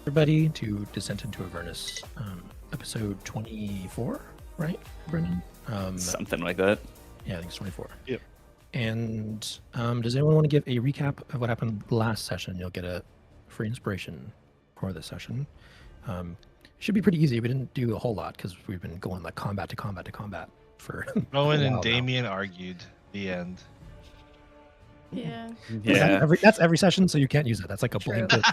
everybody to Descent into Avernus, episode 24, right, Brendan? Something like that. Yeah, I think it's 24. Yep. And does anyone want to give a recap of what happened last session? You'll get a free inspiration for this session. It should be pretty easy. We didn't do a whole lot because we've been going like combat to combat to combat for Rowan a and while now. Damien argued. The end. Yeah. Yeah. That's every session, so you can't use it. That's like a True. blanket.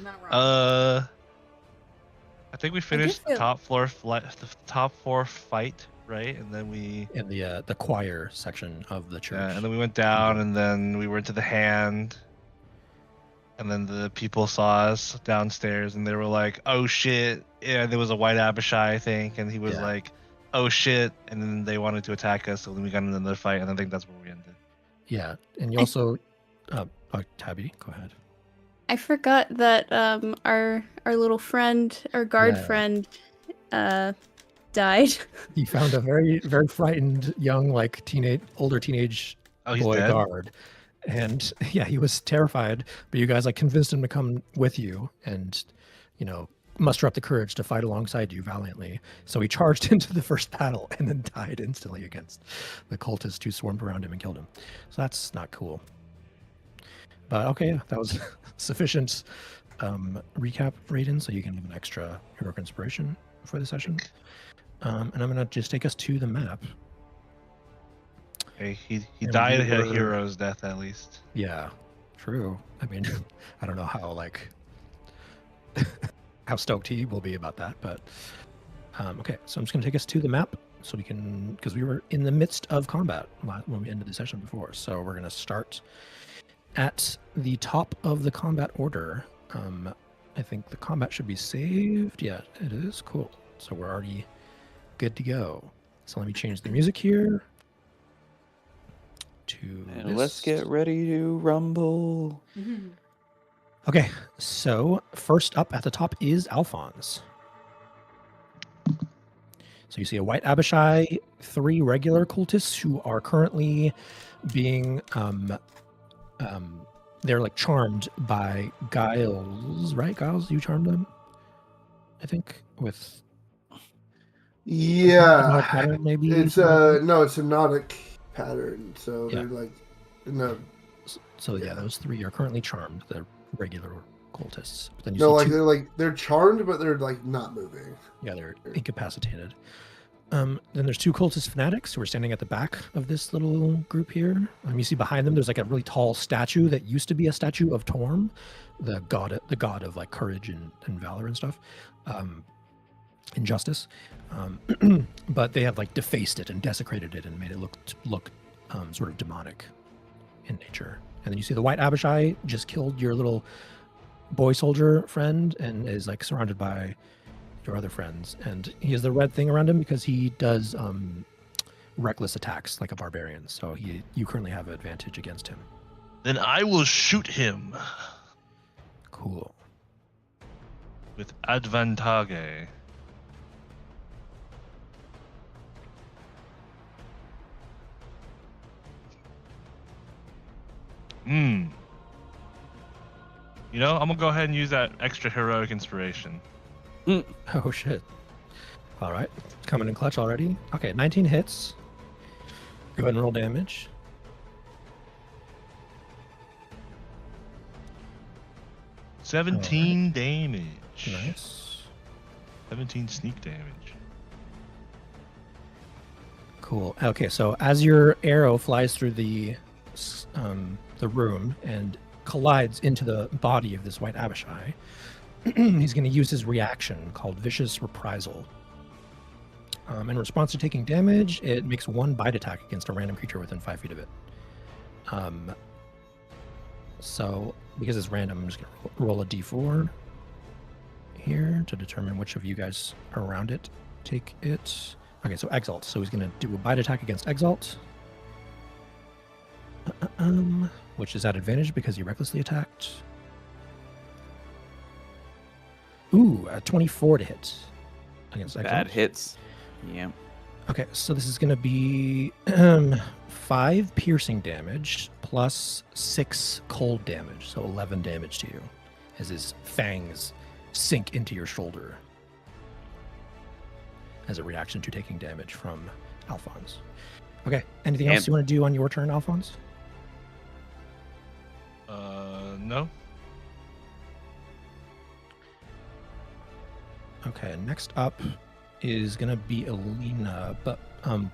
Not wrong. I think we finished the feel- top floor fight, right? And then we In the choir section of the church. and then we went down, and then we went to the hand, and then the people saw us downstairs, and they were like, "Oh shit!" Yeah, there was a white Abishai, I think, and he was Yeah. like, "Oh shit!" And then they wanted to attack us, so then we got into another fight, and I think that's where we ended. Yeah, and you also, Tabby, go ahead. I forgot that our little friend, our guard Yeah. friend, died. He found a very frightened young older teenage Oh, he's boy dead. guard, and yeah, he was terrified. But you guys convinced him to come with you, and muster up the courage to fight alongside you valiantly. So he charged into the first battle and then died instantly against the cultists who swarmed around him and killed him. So that's not cool. But okay, yeah, that was sufficient recap, Raiden, so you can have an extra heroic inspiration for the session. And I'm gonna just take us to the map. Hey, he And died we a were- hero's death at least. Yeah, true. I mean, I don't know how how stoked he will be about that, but okay. So I'm just gonna take us to the map so we can, because we were in the midst of combat when we ended the session before. So we're gonna start at the top of the combat order. I think the combat should be saved. Yeah, it is. Cool. So we're already good to go. So let me change the music here to And let's get ready to rumble. Okay, so first up at the top is Alphonse. So you see a white Abishai, 3 regular cultists who are currently being they're charmed by Giles, right? Giles, you charmed them? I think with Yeah, pattern, maybe. it's a hypnotic pattern. So Yeah. they're no, So yeah, those 3 are currently charmed. They're regular cultists. But then you no, see 2 they're charmed, but they're not moving. Yeah, they're incapacitated. Then there's 2 cultist fanatics who are standing at the back of this little group here. You see behind them, there's a really tall statue that used to be a statue of Torm, the god of courage and valor and stuff, and justice. But they have defaced it and desecrated it and made it look sort of demonic in nature. And then you see the white Abishai just killed your little boy soldier friend and is surrounded by your other friends, and he has the red thing around him because he does reckless attacks like a barbarian, so you currently have advantage against him. Then I will shoot him Cool. with advantage. I'm gonna go ahead and use that extra heroic inspiration. Oh shit. All right, coming in clutch already. Okay, 19 hits. Go ahead and roll damage. — 17 damage. Nice. 17 sneak damage. Cool. Okay, so as your arrow flies through the room and collides into the body of this white Abishai, he's going to use his reaction called Vicious Reprisal. In response to taking damage, it makes 1 bite attack against a random creature within 5 feet of it. So because it's random, I'm just going to roll a d4 here to determine which of you guys around it take it. Okay, so Exalt. So he's going to do a bite attack against Exalt. Which is at advantage because he recklessly attacked. Ooh, 24 to hit against Exalt. Bad hits. Yeah. Okay, so this is going to be 5 piercing damage plus 6 cold damage, so 11 damage to you, as his fangs sink into your shoulder as a reaction to taking damage from Alphonse. Okay, anything else you want to do on your turn, Alphonse? No. Okay, next up is gonna be Alina, but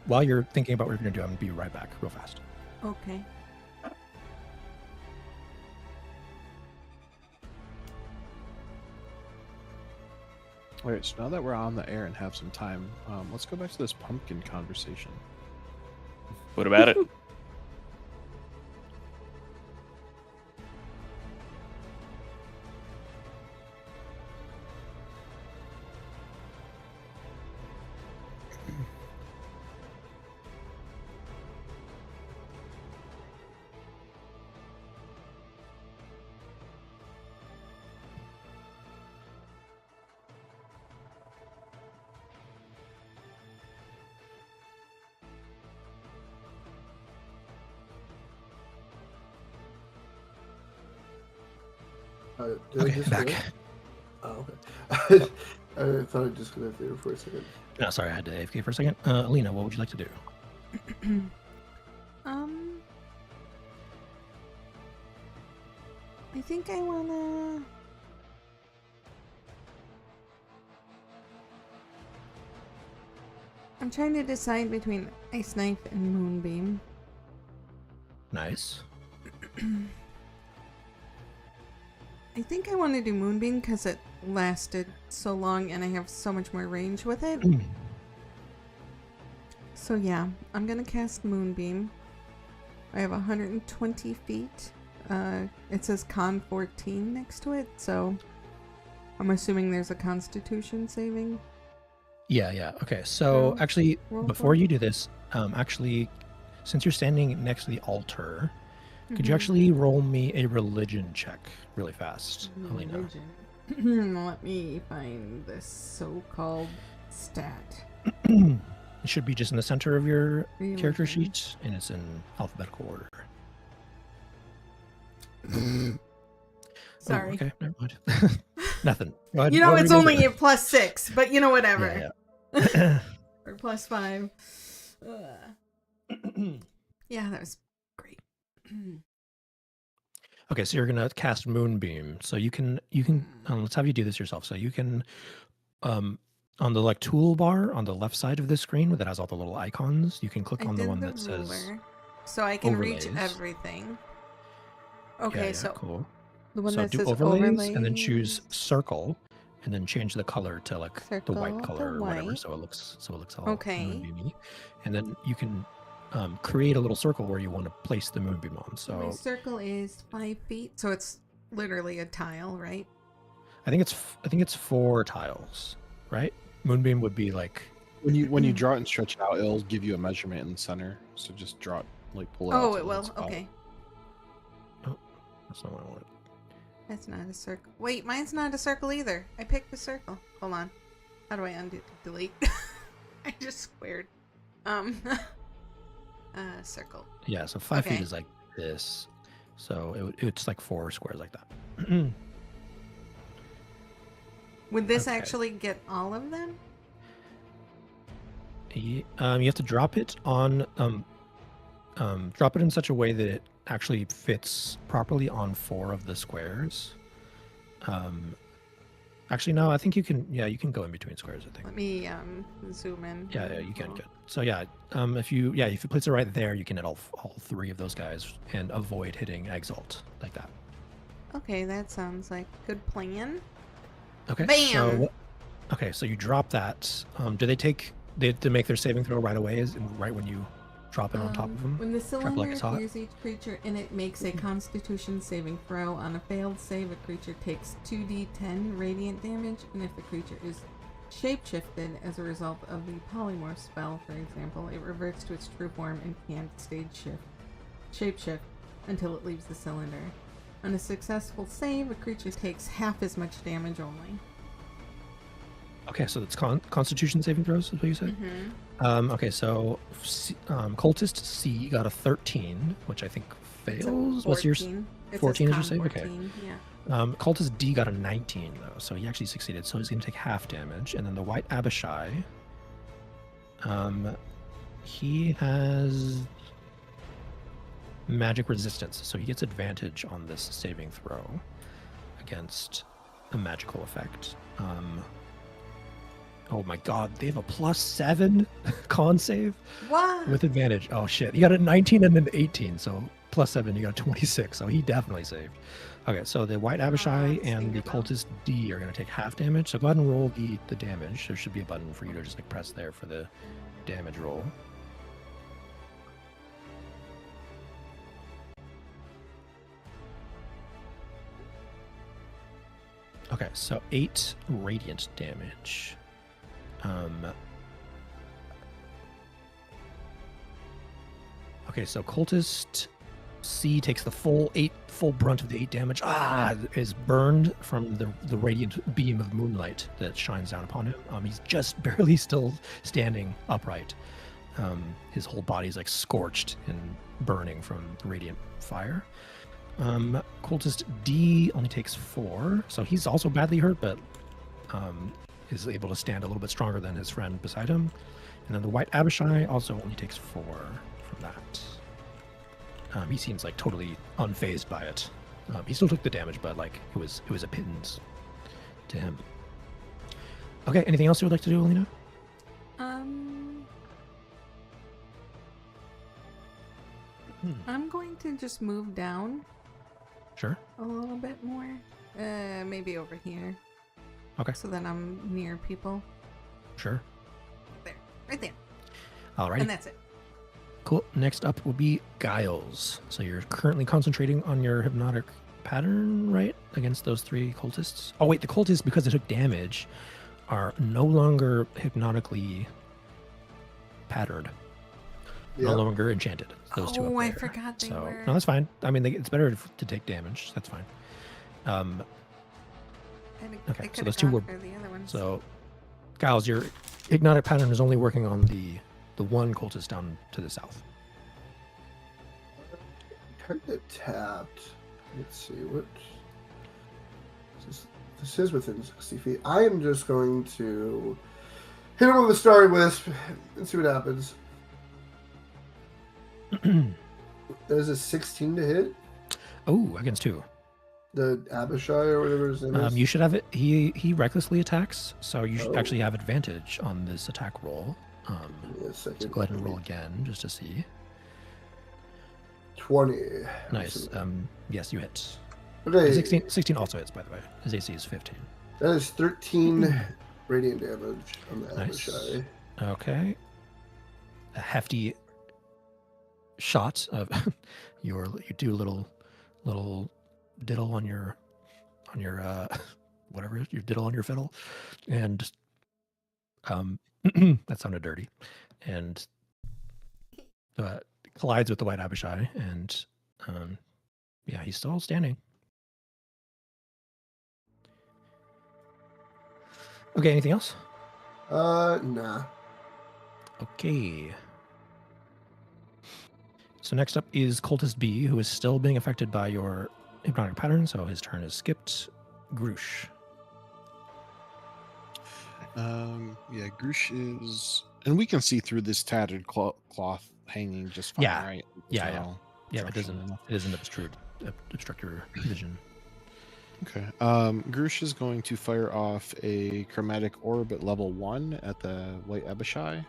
while you're thinking about what you're gonna do, I'm gonna be right back real fast. Okay. Alright, so now that we're on the air and have some time, let's go back to this pumpkin conversation. What about it? Did I Okay, disconnect? back. Oh, okay. I thought I disconnected for a second. No, sorry, I had to AFK for a second. Alina, what would you like to do? I think I wanna. I'm trying to decide between Ice Knife and Moonbeam. Nice. I think I want to do Moonbeam because it lasted so long and I have so much more range with it. So yeah, I'm gonna cast Moonbeam. I have 120 feet. It says Con 14 next to it, so I'm assuming there's a Constitution saving. Yeah. Okay, so actually, roll before for it? you do this, actually, since you're standing next to the altar, could you actually roll me a religion check really fast, Alina? Religion. Let me find this so-called stat. It should be just in the center of your character Religion. sheet, and it's in alphabetical order. Oh, Sorry. okay, never mind. Nothing. Go ahead, You know, what were it's gonna only do? a +6, but you know, whatever. Yeah. Or +5. Yeah, that was great. Okay, so you're gonna cast Moonbeam. So you can let's have you do this yourself. So you can on the like toolbar on the left side of the screen that has all the little icons, you can click I on the did one the that says ruler, so I can reach overlays. everything. Okay, so cool. the one So that do says overlays and then choose circle and then change the color to like the Circle white to color or whatever, white. so it looks all Okay. moonbeamy. And then you can create a little circle where you want to place the moonbeam on. My So circle is 5 feet, so it's literally a tile, right? I think it's 4 tiles, right? Moonbeam would be like When you draw it and stretch it out, it'll give you a measurement in the center. So just draw it, like pull it out. Oh, to it the will. spot. Okay, that's not what I wanted. that's not a circle. Wait, mine's not a circle either. I picked a circle. Hold on. How do I undo delete? I just squared. Circle. Yeah, so 5 feet Okay. is like this. So it's like 4 squares like that. Would this Okay. actually get all of them? You have to drop it on drop it in such a way that it actually fits properly on 4 of the squares. Actually, no, I think you can go in between squares, I think. Let me zoom in. Yeah, you can. Good. So if you place it right there, you can hit all 3 of those guys and avoid hitting Exalt like that. Okay, that sounds like a good plan. Okay. Bam! So you drop that. Do they have to make their saving throw right away? Is right when you drop it on top of them? When the like cylinder it's hot? appears, each creature in it makes a Constitution saving throw. On a failed save, a creature takes 2d10 radiant damage, and if the creature is shapeshifted as a result of the polymorph spell, for example, it reverts to its true form and can't shapeshift until it leaves the cylinder. On a successful save, a creature takes half as much damage only. Okay, so it's Constitution saving throws, is what you said? Okay, so cultist C got a 13, which I think It's a fails. What's yours? 14. It 14 is says your con save? Okay. 14. Yeah. Cultist D got a 19 though, so he actually succeeded. So he's going to take half damage, and then the White Abishai, he has magic resistance, so he gets advantage on this saving throw against a magical effect. Oh my god, they have a +7 con save What? with advantage. Oh shit, you got a 19 and an 18, so +7, you got a 26, so he definitely saved. Okay, so the White Abishai and the Cultist D are going to take half damage, so go ahead and roll the damage. There should be a button for you to just like press there for the damage roll. Okay, so 8 radiant damage. Okay, so Cultist C takes the full brunt of the 8 damage. Is burned from the radiant beam of moonlight that shines down upon him. He's just barely still standing upright. His whole body's like scorched and burning from the radiant fire. Cultist D only takes 4, so he's also badly hurt, but is able to stand a little bit stronger than his friend beside him. And then the White Abishai also only takes 4 from that. He seems like totally unfazed by it. He still took the damage, but like it was a pittance to him. Okay, anything else you would like to do, Alina? I'm going to just move down Sure. a little bit more. Maybe over here. Okay. So that I'm near people. Sure. There. Right there. Alrighty. And that's it. Cool. Next up will be Giles. So you're currently concentrating on your hypnotic pattern, right? Against those 3 cultists. Oh wait, the cultists, because they took damage, are no longer hypnotically patterned. No Yep. longer enchanted. Those 2 up Oh, I there. forgot they So were. no, that's fine. I mean, it's better to take damage. That's fine. Okay, so those 2 were. The other ones. So, Giles, your hypnotic pattern is only working on the one cultist down to the south. Target tapped. Let's see what. This is within 60 feet. I am just going to hit him with a Starry Wisp and see what happens. There's a 16 to hit. Oh, against 2. The Abishai or whatever his name is. You should have it. He recklessly attacks, so you should Oh. actually have advantage on this attack roll. Give me a second. So go ahead and roll again just to see. 20. Nice. Yes, you hit. Okay. 16 also hits, by the way. His AC is 15. That is 13 radiant damage on the Nice. Abishai. Okay. A hefty shot of you do a little diddle on your whatever your diddle on your fiddle, and that sounded dirty, and collides with the White Abishai, and yeah, he's still standing. Okay, anything else? Nah. Okay. So next up is Cultist B, who is still being affected by your hypnotic pattern, so his turn is skipped. Groosh. Yeah, Groosh is, and we can see through this tattered cloth hanging just fine, Yeah. right? Yeah, There's yeah. no Yeah, it obstruction doesn't. enough. It doesn't obstruct your vision. Okay. Groosh is going to fire off a chromatic orb at level 1 at the White Abishai.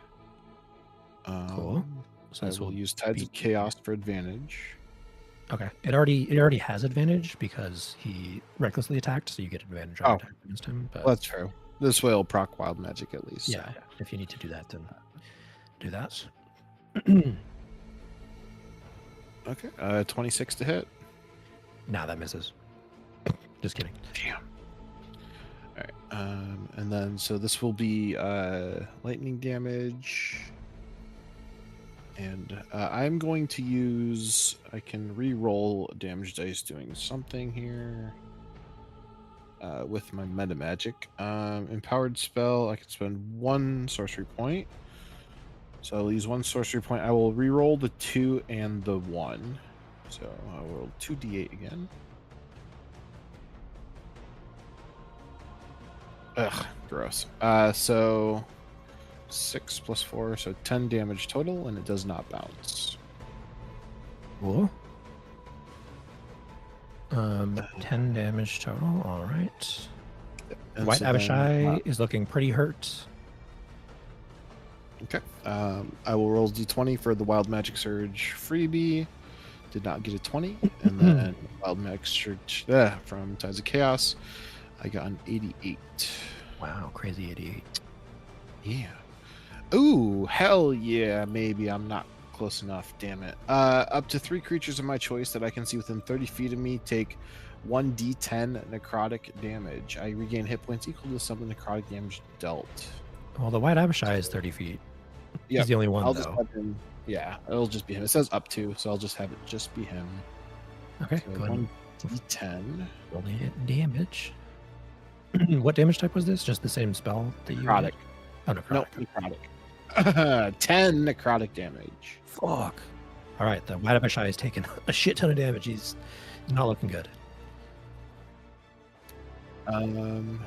Cool. So I this will will use Tides of be- Chaos for advantage. Okay. It already has advantage because he recklessly attacked, so you get advantage on Oh. attack against him. But Well, that's true. This way will proc wild magic at least. yeah, so. if you need to do that, then do that. Okay. 26 to hit. Nah, that misses. Just kidding. Damn. All right. And then so this will be lightning damage. And I'm going to use. I can re-roll damage dice doing something here. With my meta magic. Empowered spell, I can spend 1 sorcery point. So I'll use 1 sorcery point. I will re-roll the 2 and the 1. So I will roll 2d8 again. Ugh, gross. So 6 plus 4, so 10 damage total, and it does not bounce. Cool. 10 damage total. All right. And White so then, Abishai is looking pretty hurt. okay. I will roll d20 for the Wild Magic Surge freebie. Did not get a 20. And then Wild Magic Surge from Tides of Chaos. I got an 88. Wow, crazy 88. Yeah. Ooh, hell yeah. Maybe I'm not close enough. Damn it. Up to 3 creatures of my choice that I can see within 30 feet of me take 1d10 necrotic damage. I regain hit points equal to some of the necrotic damage dealt. Well, the White Abishai is 30 feet. Yep. He's the only one, I'll just though. have him. Yeah, it'll just be him. It says up to, so I'll just have it just be him. Okay, So go ahead. 1d10. Roll the hit damage. What damage type was this? Just the same spell that you Necrotic. did? Oh, necrotic. Nope, necrotic. 10 necrotic damage. Fuck. All right, the White Abishai has taken a shit ton of damage. He's not looking good. And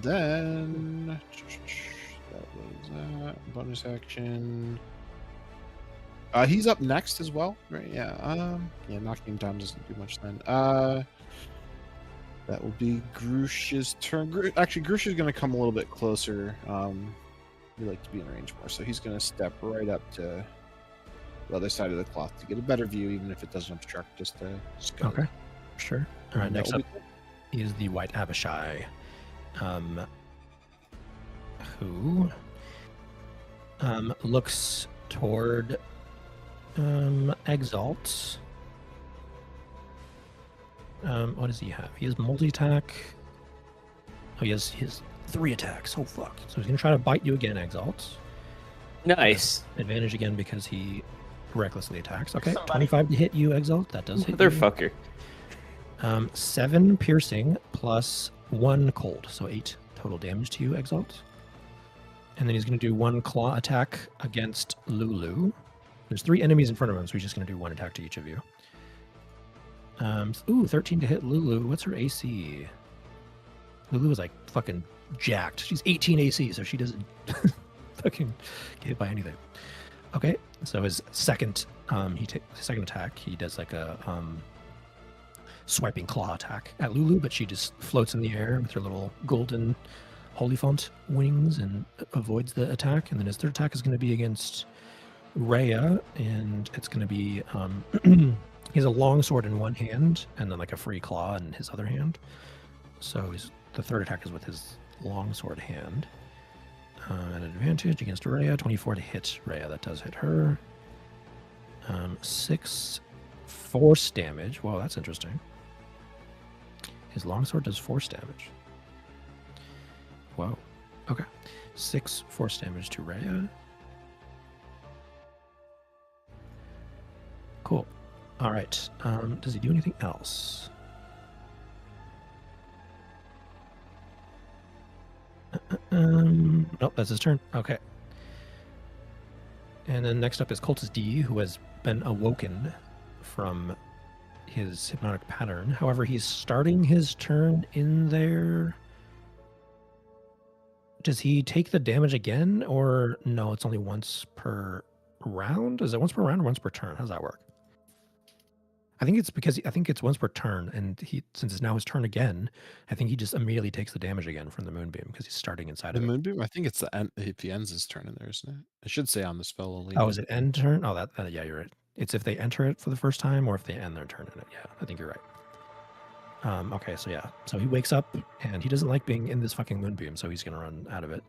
then that was that bonus action. He's up next as well, right? Yeah. Yeah, knocking him down doesn't do much then. That will be Grush's turn. Actually, Grush is going to come a little bit closer. We like to be in range more, so he's going to step right up to the other side of the cloth to get a better view, even if it doesn't obstruct. Just go. Okay, sure. All right, And next that up will is the White Abishai, who looks toward Exalt. What does he have? He has multi-attack. Oh, he has 3 attacks. Oh, fuck. So he's going to try to bite you again, Exalt. Nice. Advantage again because he recklessly attacks. Okay, 25 to hit you, Exalt. That does hit you. Motherfucker. 7 piercing plus 1 cold. So 8 total damage to you, Exalt. And then he's going to do 1 claw attack against Lulu. There's 3 enemies in front of him, so he's just going to do 1 attack to each of you. 13 to hit Lulu. What's her AC? Lulu is like fucking jacked. She's 18 AC, so she doesn't fucking get hit by anything. Okay, so his second second attack, he does like a swiping claw attack at Lulu, but she just floats in the air with her little golden holy font wings and avoids the attack. And then his third attack is going to be against Rhea, and it's going to be he has a long sword in one hand and then like a free claw in his other hand. So the third attack is with his long sword hand. An advantage against Rhea, 24 to hit Rhea. That does hit her. 6 force damage. Whoa, that's interesting. His longsword does force damage. Whoa. Okay. 6 force damage to Rhea. Cool. All right. Does he do anything else? Nope, that's his turn. Okay. And then next up is Cultist D, who has been awoken from his hypnotic pattern. However, he's starting his turn in there. Does he take the damage again, or no? It's only once per round. Is it once per round or once per turn? How does that work? I think it's once per turn, and since it's now his turn again, I think he just immediately takes the damage again from the moonbeam because he's starting inside The of it. moonbeam. I think it's the end. If he ends his turn in there, isn't it? It should say on the spell only. Oh, is it end turn? Oh, yeah, you're right. It's if they enter it for the first time or if they end their turn in it. Yeah, I think you're right. Okay, so yeah. So he wakes up and he doesn't like being in this fucking moonbeam, so he's gonna run out of it.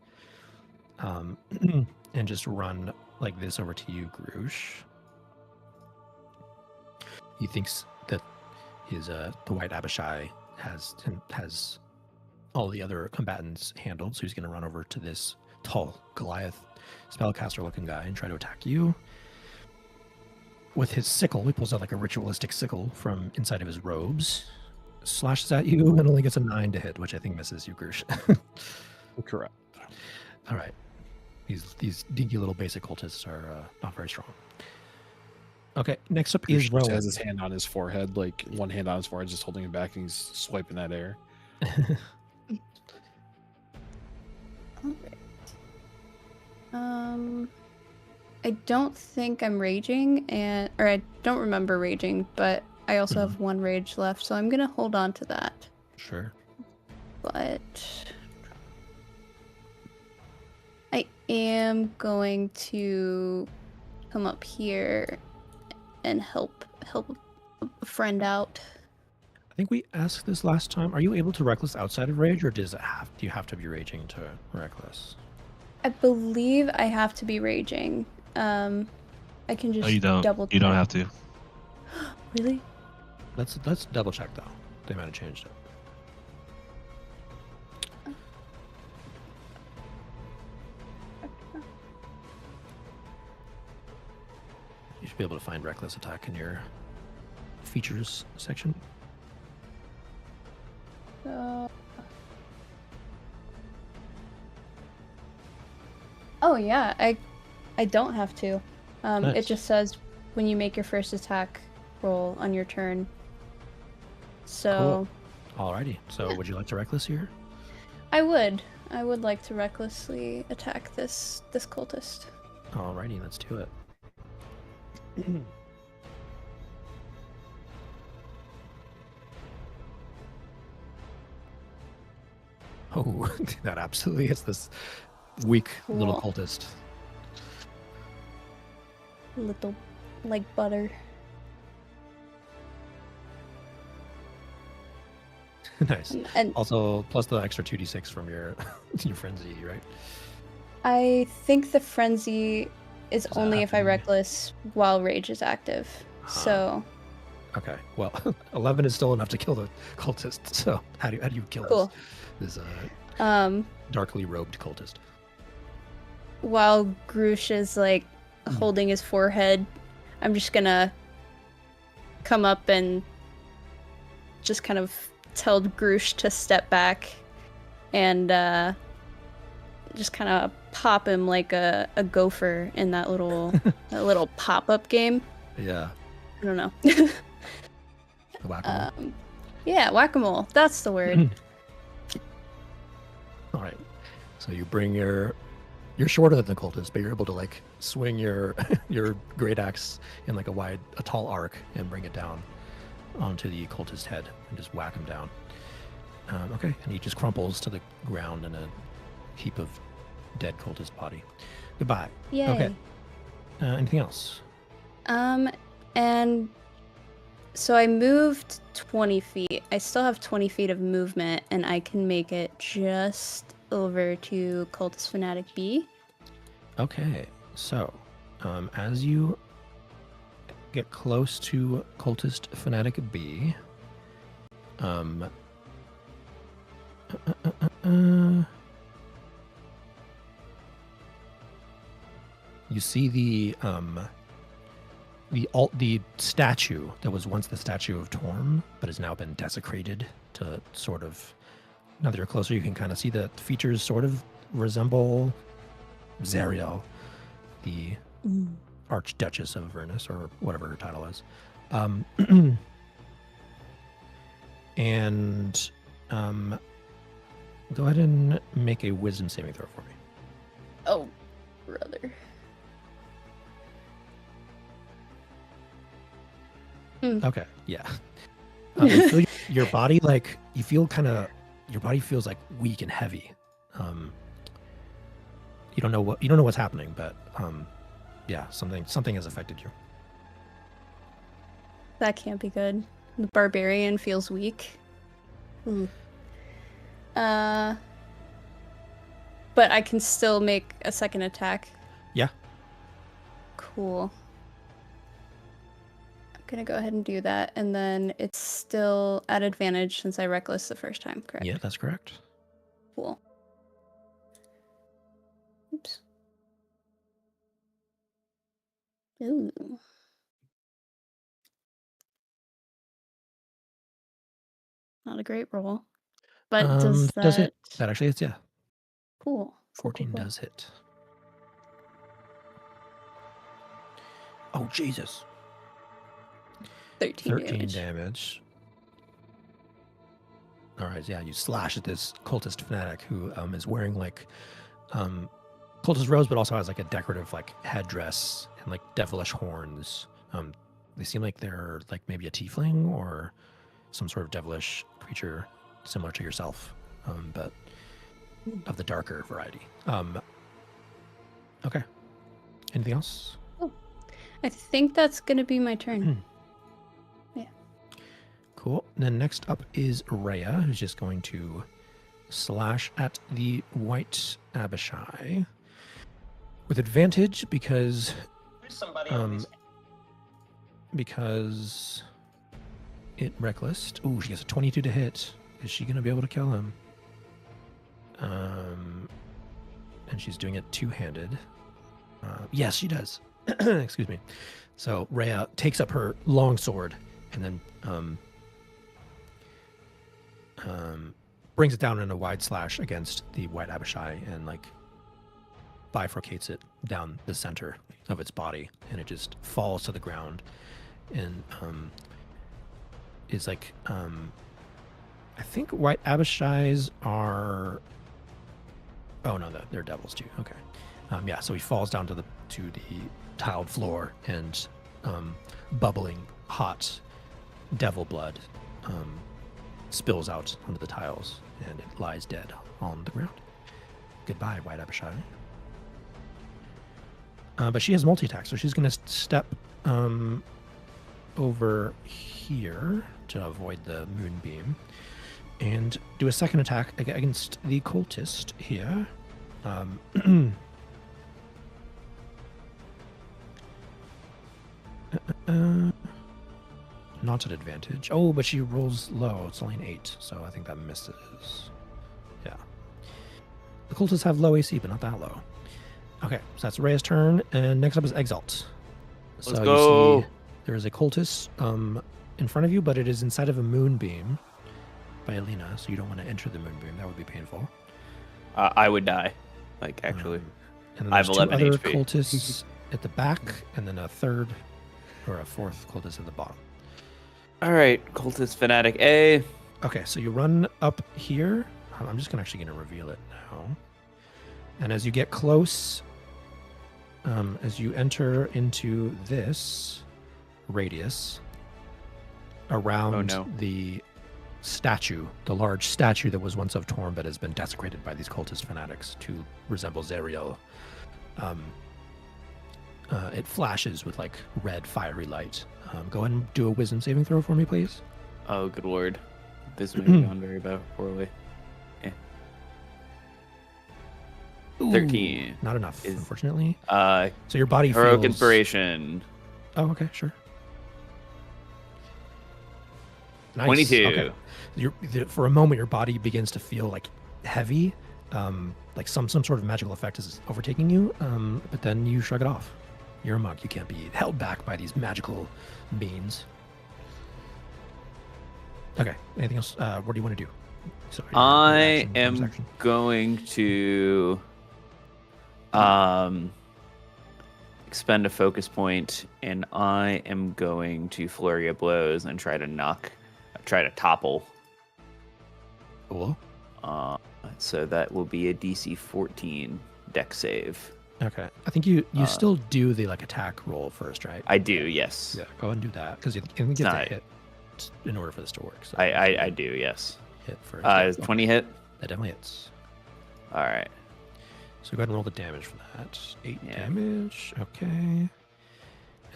And just run like this over to you, Grush. He thinks that his the White Abishai has all the other combatants handled, so he's gonna run over to this tall Goliath spellcaster looking guy and try to attack you. With his sickle, he pulls out like a ritualistic sickle from inside of his robes, slashes at you, and only gets a 9 to hit, which I think misses you, Grush. Correct. All right. These dinky little basic cultists are not very strong. Okay, next up Crush is just Rowan. has his hand on his forehead, like one hand on his forehead, just holding it back, and he's swiping that air. Alright. I don't think I'm raging, or I don't remember raging, but I also have one rage left, so I'm gonna hold on to that. Sure. But I am going to come up here and help a friend out. I think we asked this last time. Are you able to reckless outside of rage, or do you have to be raging to reckless? I believe I have to be raging. I can just No, you don't. double You don't check. have to. Really? Let's double check though. They might have changed it. You should be able to find reckless attack in your features section. Oh yeah, I don't have to. Nice. It just says when you make your first attack roll on your turn. So Alrighty. So Yeah. would you like to reckless here? I would like to recklessly attack this cultist. Alrighty, let's do it. Oh, that absolutely is this weak little Cool. cultist. Little like butter. Nice. And Also, plus the extra 2d6 from your your frenzy, right? I think the frenzy is Does that only have if I to be- reckless while rage is active. So Okay. Well, 11 is still enough to kill the cultist. So how do you kill cool. this darkly robed cultist? While Groosh is like holding his forehead, I'm just gonna come up and just kind of tell Groosh to step back and just kind of pop him like a gopher in that little pop-up game. Yeah. I don't know. The whack-a-mole. Yeah, whack-a-mole. That's the word. All right. So you bring you're shorter than the cultist, but you're able to like swing your your great axe in like a tall arc and bring it down onto the cultist's head and just whack him down. Okay, and he just crumples to the ground in a heap of dead cultist body. Goodbye. Yay. Okay. Anything else? And so I moved 20 feet. I still have 20 feet of movement, and I can make it just over to Cultist Fanatic B. Okay, so as you get close to Cultist Fanatic B, you see the statue that was once the statue of Torm, but has now been desecrated to sort of. Now that you're closer, you can kind of see the features sort of resemble Zariel, the Archduchess of Avernus, or whatever her title is. And go ahead and make a wisdom saving throw for me. Oh, brother. Okay, yeah. You feel your body like your body feels like weak and heavy. You don't know what's happening, but yeah, something has affected you. That can't be good. The barbarian feels weak. But I can still make a second attack. Yeah. Cool. I'm gonna go ahead and do that, and then it's still at advantage since I reckless the first time, correct? Yeah, that's correct. Cool. Oops. Ooh. Not a great roll. But does does that... hit? That actually hits, yeah. Cool. 14 cool. does hit. Oh, Jesus. 13 13 damage. damage. All right, yeah, you slash at this cultist fanatic who is wearing like cultist robes, but also has like a decorative like headdress and like devilish horns. They seem like they're like maybe a tiefling or some sort of devilish creature similar to yourself, but of the darker variety. Okay. Anything else? I think that's gonna be my turn. Cool. Then next up is Rhea, who's just going to slash at the white Abishai with advantage because it reckless. Ooh, she gets a 22 to hit. Is she going to be able to kill him? And she's doing it two-handed. Yes, she does. Excuse me. So Rhea takes up her long sword and then brings it down in a wide slash against the white Abishai and like bifurcates it down the center of its body, and it just falls to the ground and is like I think white Abishais are they're devils too. Okay. Yeah, so he falls down to the tiled floor, and bubbling hot devil blood spills out onto the tiles, and it lies dead on the ground. Goodbye, white Abishai. But she has multi-attack, so she's going to step over here to avoid the moonbeam and do a second attack against the cultist here. Not at advantage. Oh, but she rolls low. It's only an 8, so I think that misses. Yeah. The cultists have low AC, but not that low. Okay, so that's Rhea's turn, and next up is Exalt. Let's go. You see there is a cultist in front of you, but it is inside of a moonbeam by Alina, so you don't want to enter the moonbeam. That would be painful. I would die. Like, actually. And then I have there's 11 two other HP. cultists at the back, and then a third or a fourth cultist at the bottom. All right, cultist fanatic A. Okay, so you run up here. I'm just actually going to reveal it now. And as you get close, as you enter into this radius around the statue, the large statue that was once of Torm but has been desecrated by these cultist fanatics to resemble Zariel, it flashes with like red fiery light. Go ahead and do a wisdom saving throw for me, please. Oh, good lord. This may have gone very poorly. 13. Not enough, unfortunately. So your body heroic feels... inspiration. Oh, okay, sure. Nice. 22. Okay. For a moment, your body begins to feel like heavy, like some sort of magical effect is overtaking you, but then you shrug it off. You're a monk. You can't be held back by these magical beings. Okay. Anything else? What do you want to do? Sorry, I am going to expend a focus point, and I am going to flurry of blows and try to topple. Cool. So that will be a DC 14 dex save. Okay. I think you still do the like attack roll first, right? I do, yes. Yeah, go ahead and do that because you get to hit in order for this to work. So I do, yes. Hit first. Is 20 hit? That definitely hits. All right. So go ahead and roll the damage for that. 8 damage. Okay. And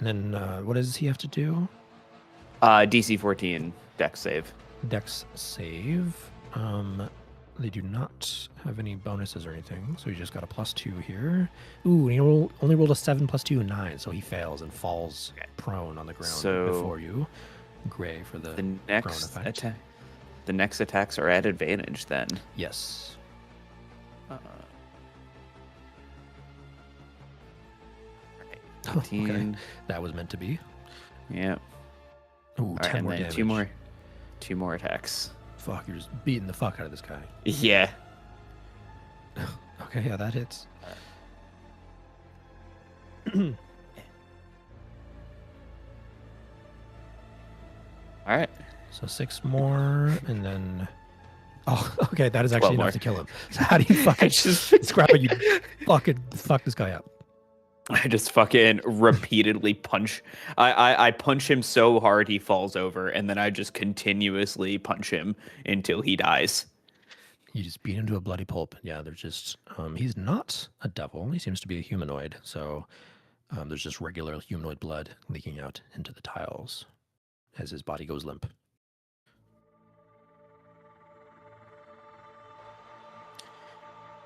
then what does he have to do? DC 14 dex save. Dex save. They do not have any bonuses or anything, so he just got a +2 here. Ooh, and he only rolled a 7 + 2, 9, so he fails and falls prone on the ground before you. Gray for the next prone effect. attack. The next attacks are at advantage then. Yes. Okay. That was meant to be. Yeah. Ooh, 10 and more then damage. two more attacks. Fuck, you're just beating the fuck out of this guy. Yeah. Okay, yeah, that hits. All right. So 6 more, and then. Oh, okay. That is 12 actually more. enough to kill him. So how do you fucking scrap it? You fucking fuck this guy up. I just fucking repeatedly punch. I punch him so hard he falls over, and then I just continuously punch him until he dies. You just beat him to a bloody pulp. Yeah, there's just he's not a devil. He seems to be a humanoid. So there's just regular humanoid blood leaking out into the tiles as his body goes limp.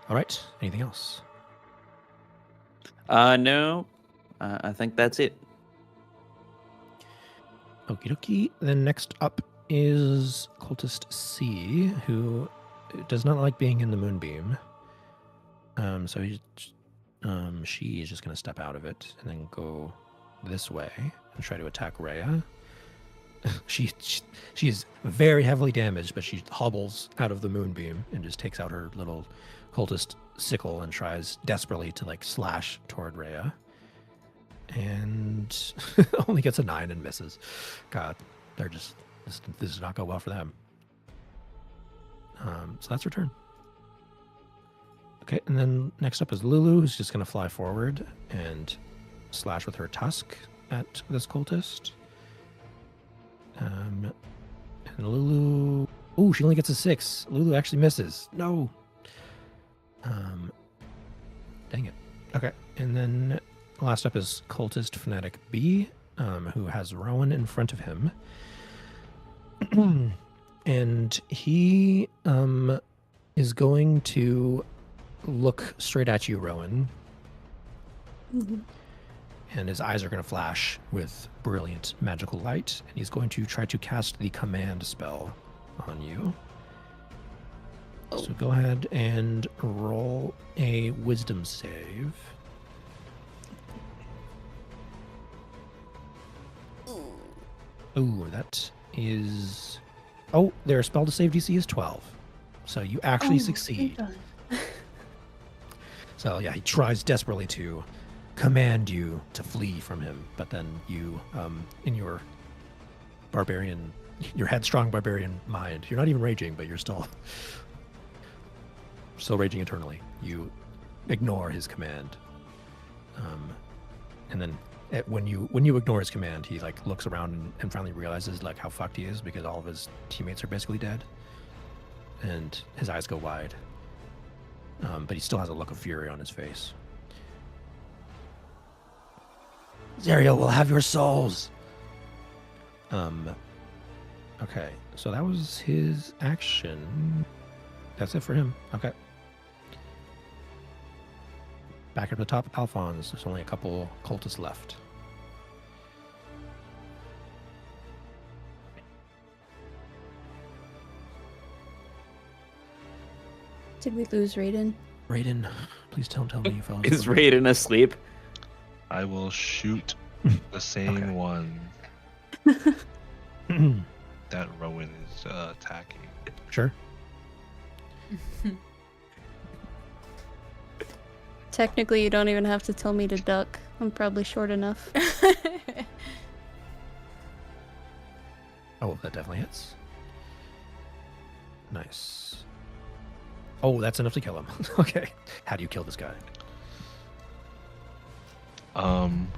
All right. Anything else? No. I think that's it. Okie dokie. Then next up is Cultist C, who does not like being in the moonbeam. So she is just going to step out of it and then go this way and try to attack Rhea. She is very heavily damaged, but she hobbles out of the moonbeam and just takes out her little cultist sickle and tries desperately to like slash toward Rhea. And only gets a 9 and misses. God, they're just this does not go well for them. So that's her turn. Okay, and then next up is Lulu, who's just going to fly forward and slash with her tusk at this cultist. And Lulu, oh, she only gets a 6. Lulu actually misses. No. Dang it. Okay, and then last up is Cultist Fanatic B, who has Rowan in front of him. And he is going to look straight at you, Rowan. Mhm. And his eyes are going to flash with brilliant magical light. And he's going to try to cast the command spell on you. Oh. So go ahead and roll a wisdom save. Ooh, that is... Oh, their spell to save DC is 12. So you actually succeed. So yeah, he tries desperately to command you to flee from him, but then you, in your headstrong barbarian mind, you're not even raging, but you're still raging internally. You ignore his command, and then when you ignore his command, he like looks around and finally realizes like how fucked he is because all of his teammates are basically dead, and his eyes go wide. But he still has a look of fury on his face. Zariel will have your souls. Okay, so that was his action. That's it for him. Okay. Back up to the top, Alphonse. There's only a couple cultists left. Did we lose Raiden? Raiden, please don't tell me you fell Is Raiden asleep? I will shoot the same Okay. one that Rowan is attacking. Sure. Technically, you don't even have to tell me to duck. I'm probably short enough. Oh, that definitely hits. Nice. Oh, that's enough to kill him. Okay. How do you kill this guy? I'm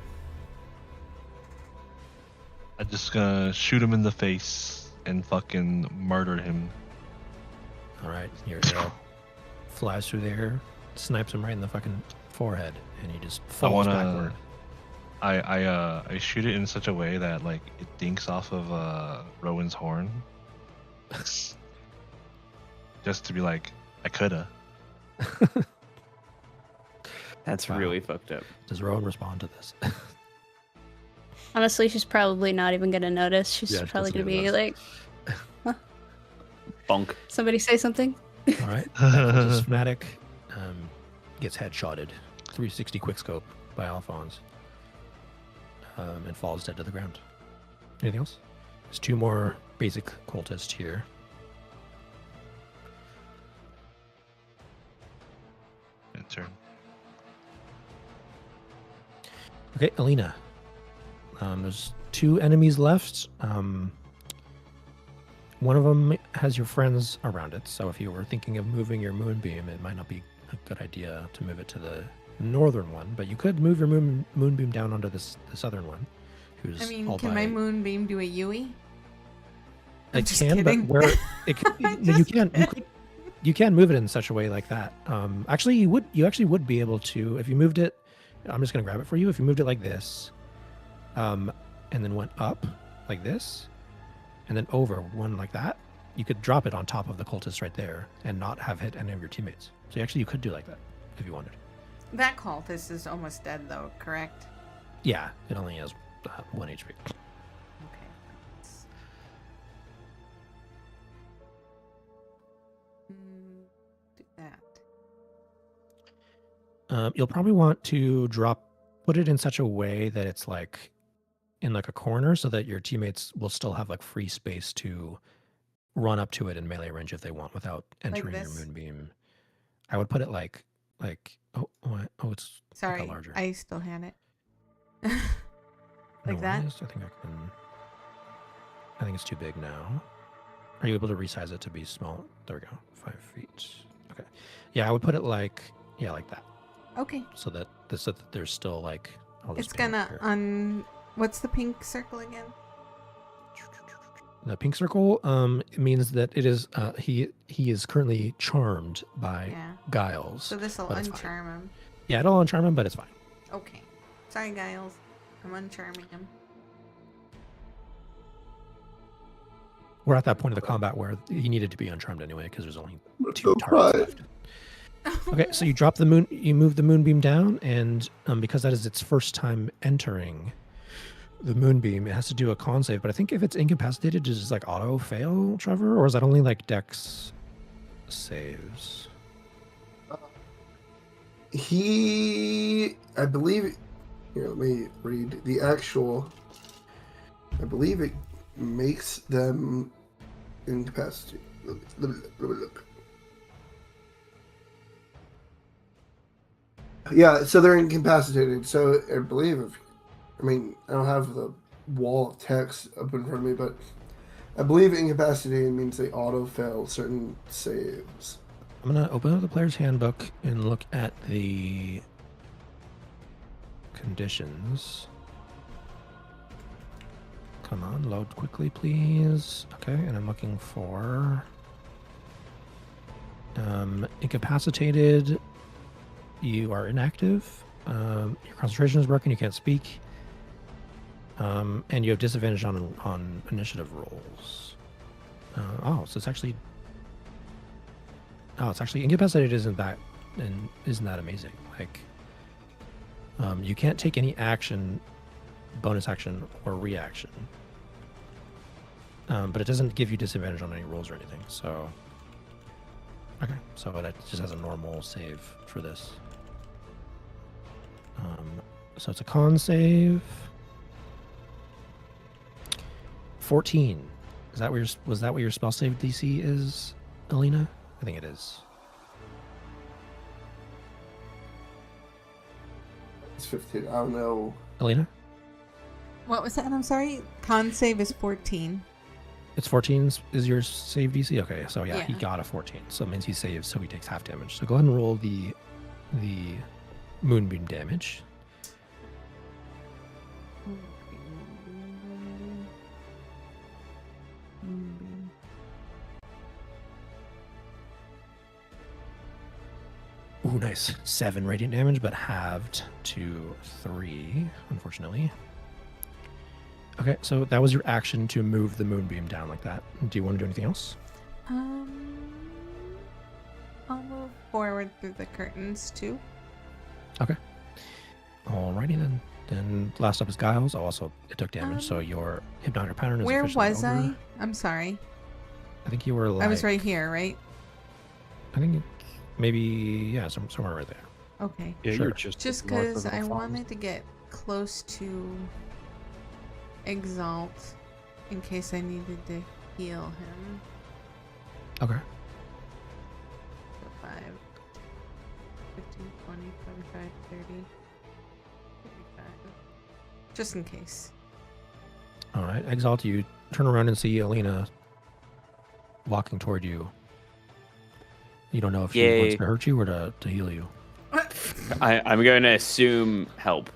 just gonna shoot him in the face and fucking murder him. All right. Your arrow flies through the air, snipes him right in the fucking forehead, and he just falls backward. I shoot it in such a way that like it dinks off of Rowan's horn. Just to be like, I coulda. That's Wow. really fucked up. Does Rowan respond to this? Honestly, she's probably not even gonna notice. She's Yeah, she probably doesn't gonna even be like, Bonk. somebody say something. All right. That fanatic gets headshotted. 360 quickscope by Alphonse. And falls dead to the ground. Anything else? There's 2 more basic cultists here. End turn. Okay, Alina. There's 2 enemies left. one of them has your friends around it. So if you were thinking of moving your moonbeam, it might not be a good idea to move it to the northern one. But you could move your moonbeam down onto this southern one. Who's I mean, all can by, my moonbeam do a Yui? I'm It just can, kidding. but where it could, no, you Just can kidding. you can move it in such a way like that. Actually, you actually would be able to if you moved it. I'm just gonna grab it for you. If you moved it like this, and then went up like this, and then over one like that, you could drop it on top of the cultist right there and not have hit any of your teammates. So you could do like that if you wanted. That cultist is almost dead, though, correct? Yeah, it only has 1 HP. Okay. let's- Do that. You'll probably want to put it in such a way that it's like in like a corner so that your teammates will still have like free space to run up to it in melee range if they want without entering your this? moonbeam. I would put it like it's Sorry, like a larger. I still had it. No like that? worries, I think it's too big now. Are you able to resize it to be small? There we go. 5 feet. Okay. Yeah, I would put it like that. Okay. So that there's still like I'll just It's ping it gonna here. What's the pink circle again? The pink circle means that it is he is currently charmed by Yeah. Giles. So this will but it's fine. uncharm him. Yeah, it'll uncharm him, but it's fine. Okay. Sorry, Giles. I'm uncharming him. We're at that point of the combat where he needed to be uncharmed anyway because there's only I'm 2 so targets proud. left. Okay, so you move the moonbeam down, and because that is its first time entering the moonbeam, it has to do a con save. But I think if it's incapacitated, does it like auto fail, Trevor, or is that only like Dex saves? I believe. Here, let me read the actual. I believe it makes them incapacitated. Let me look. Yeah, so they're incapacitated. So I believe I don't have the wall of text up in front of me, but I believe incapacitated means they auto fail certain saves. I'm gonna open up the player's handbook and look at the conditions. Come on, load quickly, please. Okay, and I'm looking for incapacitated. You are inactive. Your concentration is broken. You can't speak. And you have disadvantage on initiative rolls. So it's actually incapacitated. Isn't that amazing? Like, you can't take any action, bonus action, or reaction. But it doesn't give you disadvantage on any rolls or anything. So, okay, so it just has a normal save for this. So it's a con save. 14. Was that what your spell save DC is, Alina? I think it is. It's 15. I don't know. Alina? What was that? I'm sorry. Con save is 14. It's 14 is your save DC? Okay, so yeah, he Yeah. got a 14. So it means he saves, so he takes half damage. So go ahead and roll the moonbeam damage. Ooh, nice. 7 radiant damage, but halved to 3, unfortunately. Okay, so that was your action to move the moonbeam down like that. Do you want to do anything else? I'll move forward through the curtains too. Okay. Alrighty then. Then last up is Giles. Oh, also it took damage, so your hypnotic pattern is Where officially was over. I? I'm sorry. I think you were like... I was right here, right? I think maybe, yeah, somewhere right there. Okay. Yeah, Sure. you're just Just north because of the I falls. wanted to get close to Exalt in case I needed to heal him. Okay. So 5, 15, 20, 25, 30, 35. Just in case. Alright, Exalt, you turn around and see Alina walking toward you. You don't know if she wants Yay. to hurt you or to heal you. I'm going to assume help.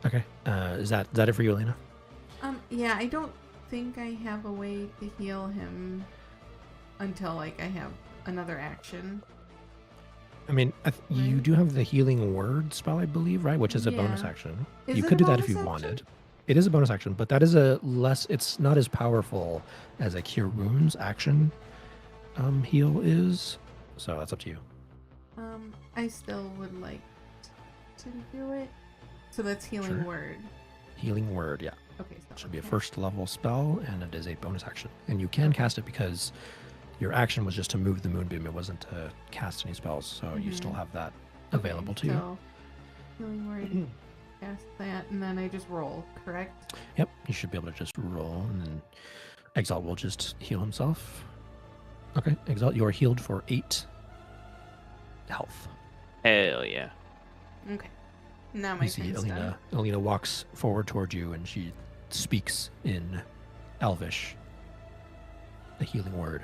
Okay. Is that it for you, Elena? Yeah, I don't think I have a way to heal him until like I have another action. I mean, you Right. do have the healing word spell, I believe, right? Which is a bonus Yeah. action. Is You it could a do that if bonus you action? wanted. It is a bonus action, but that is it's not as powerful as a cure wounds action heal is. So that's up to you. I still would like to do it. So that's healing Sure. word. Healing word, yeah. Okay, so It should be a okay. first level spell, and it is a bonus action. And you can cast it because your action was just to move the moonbeam. It wasn't to cast any spells, so you still Mhm. have that Okay, available to you. so healing word, cast that, and then I just roll, correct? Yep, you should be able to just roll, and then Exalt will just heal himself. Okay, Exalt, you are healed for 8 health. Hell yeah. Okay. Now my You see turn's done. Alina walks forward toward you, and she speaks in Elvish, the healing word.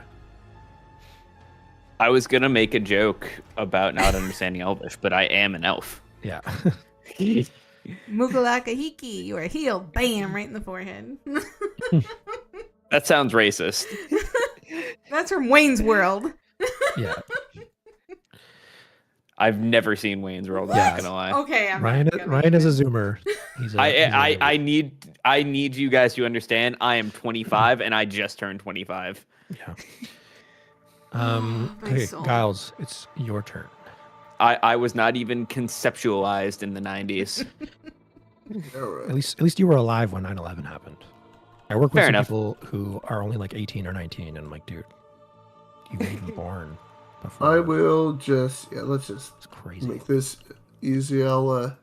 I was going to make a joke about not understanding Elvish, but I am an elf. Yeah. Mugalakahiki, you are healed. Bam, right in the forehead. That sounds racist. That's from Wayne's World. Yeah. I've never seen Wayne's World. I'm Yeah. not gonna lie. Okay, I'm Ryan, not gonna Ryan is a even- Zoomer. He's a, he's a I nerd. need you guys to understand. I am 25 and I just turned 25. Yeah. My Okay, soul. Giles, it's your turn. I was not even conceptualized in the 90s. All right. At least you were alive when 9/11 happened. I work with Fair some enough. people who are only like 18 or 19, and I'm like, dude, you weren't even born before. I will just let's just It's crazy. make this easy. I'll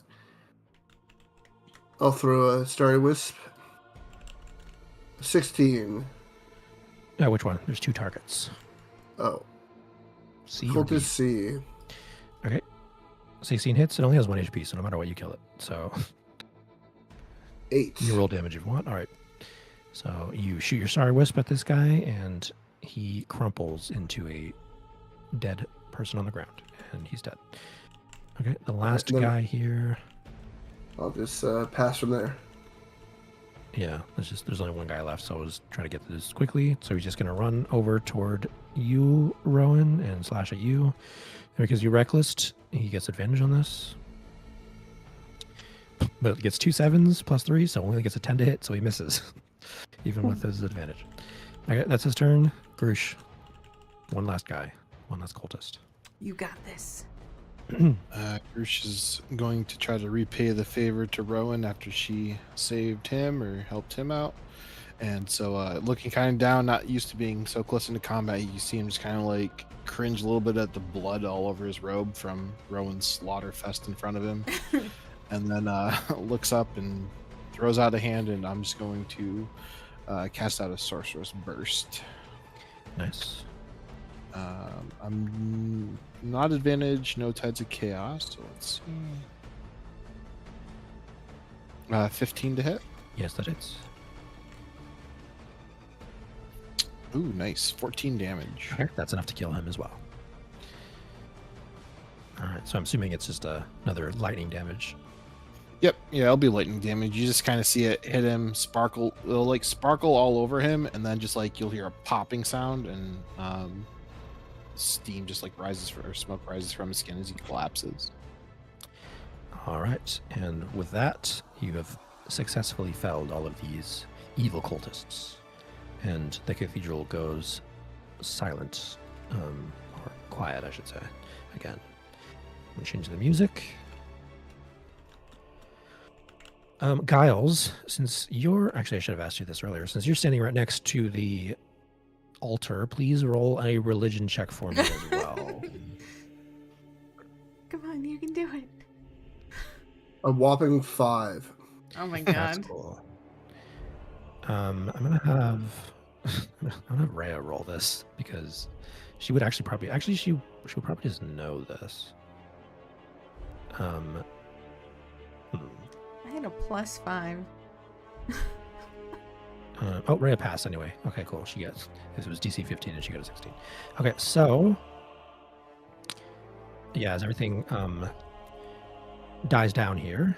throw a starry wisp. 16. Yeah, which one? There's 2 targets. Oh, C or D? cultist C. Okay. 16 hits. It only has 1 HP, so no matter what, you kill it. So 8. you roll damage if you want. All right. So you shoot your Sorry Wisp at this guy, and he crumples into a dead person on the ground, and he's dead. Okay, the last then- guy here. I'll just pass from there. Yeah, there's only one guy left, so I was trying to get through this quickly. So he's just gonna run over toward you, Rowan, and slash at you. And because you reckless, he gets advantage on this. But it gets 2 7s plus 3, so only gets a 10 to hit, so he misses. Even with his advantage. Okay, that's his turn. Grush. One last guy. One last cultist. You got this. Grush is going to try to repay the favor to Rowan after she saved him or helped him out. And so looking kind of down, not used to being so close into combat, you see him just kind of like cringe a little bit at the blood all over his robe from Rowan's slaughter fest in front of him. And then looks up and throws out a hand, and I'm just going to cast out a Sorcerer's Burst. Nice. I'm not advantage, no Tides of Chaos, so let's see. 15 to hit. Yes, that hits. Ooh, nice. 14 damage. Okay, that's enough to kill him as well. Alright, so I'm assuming it's just another lightning damage. Yep, yeah, it'll be lightning damage. You just kind of see it hit him, sparkle. It'll like sparkle all over him, and then just like you'll hear a popping sound, and steam just like rises or smoke rises from his skin as he collapses. Alright, and with that, you have successfully felled all of these evil cultists. And the cathedral goes silent, or quiet, I should say. Again, I'm gonna change the music. Giles, since you're actually, I should have asked you this earlier. Since you're standing right next to the altar, please roll a religion check for me as well. Come on, you can do it. A whopping 5. Oh my That's god. cool. I'm gonna have Rhea roll this because she would actually she would probably just know this. I had a +5. Rhea passed anyway. Okay, cool. She gets. This was DC 15 and she got a 16. Okay, so yeah, as everything dies down here,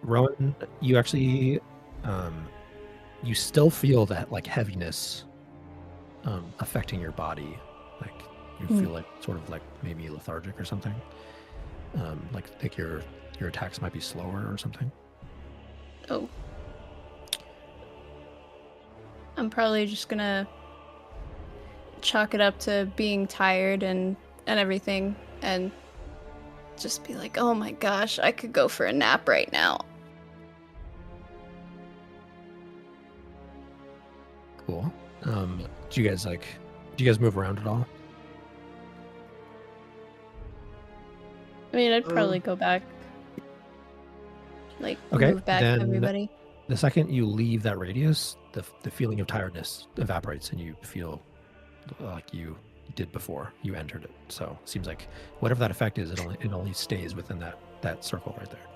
Rowan, you actually you still feel that like heaviness affecting your body. Like you feel like sort of like maybe lethargic or something. Like your attacks might be slower or something. Oh. I'm probably just gonna chalk it up to being tired and everything, and just be like, oh my gosh, I could go for a nap right now. Cool. Do you guys move around at all? I mean, I'd probably go back. Like, Okay, move back then everybody. The second you leave that radius, the feeling of tiredness evaporates and you feel like you did before you entered it. So it seems like whatever that effect is, it only stays within that circle right there.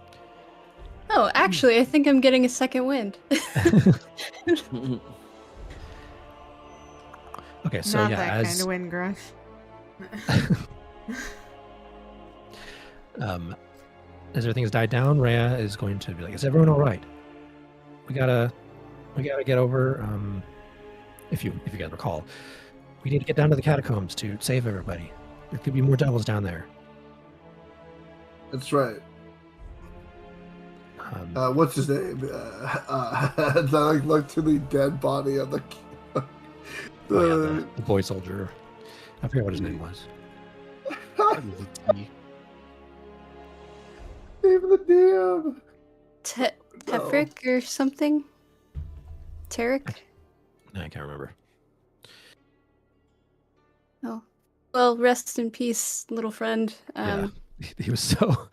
Oh, actually, I think I'm getting a second wind. Okay, so Not yeah, that as kind of wind, Grush. as everything's died down, Rhea is going to be like, "Is everyone all right? We gotta get over." If you guys recall, we need to get down to the catacombs to save everybody. There could be more devils down there. That's right. What's his name? I look to the dead body of the the boy soldier. I forget what his name was. Even the damn Tefric or something? Tarek? No, I can't remember. Oh. Well, rest in peace, little friend. Yeah, he was so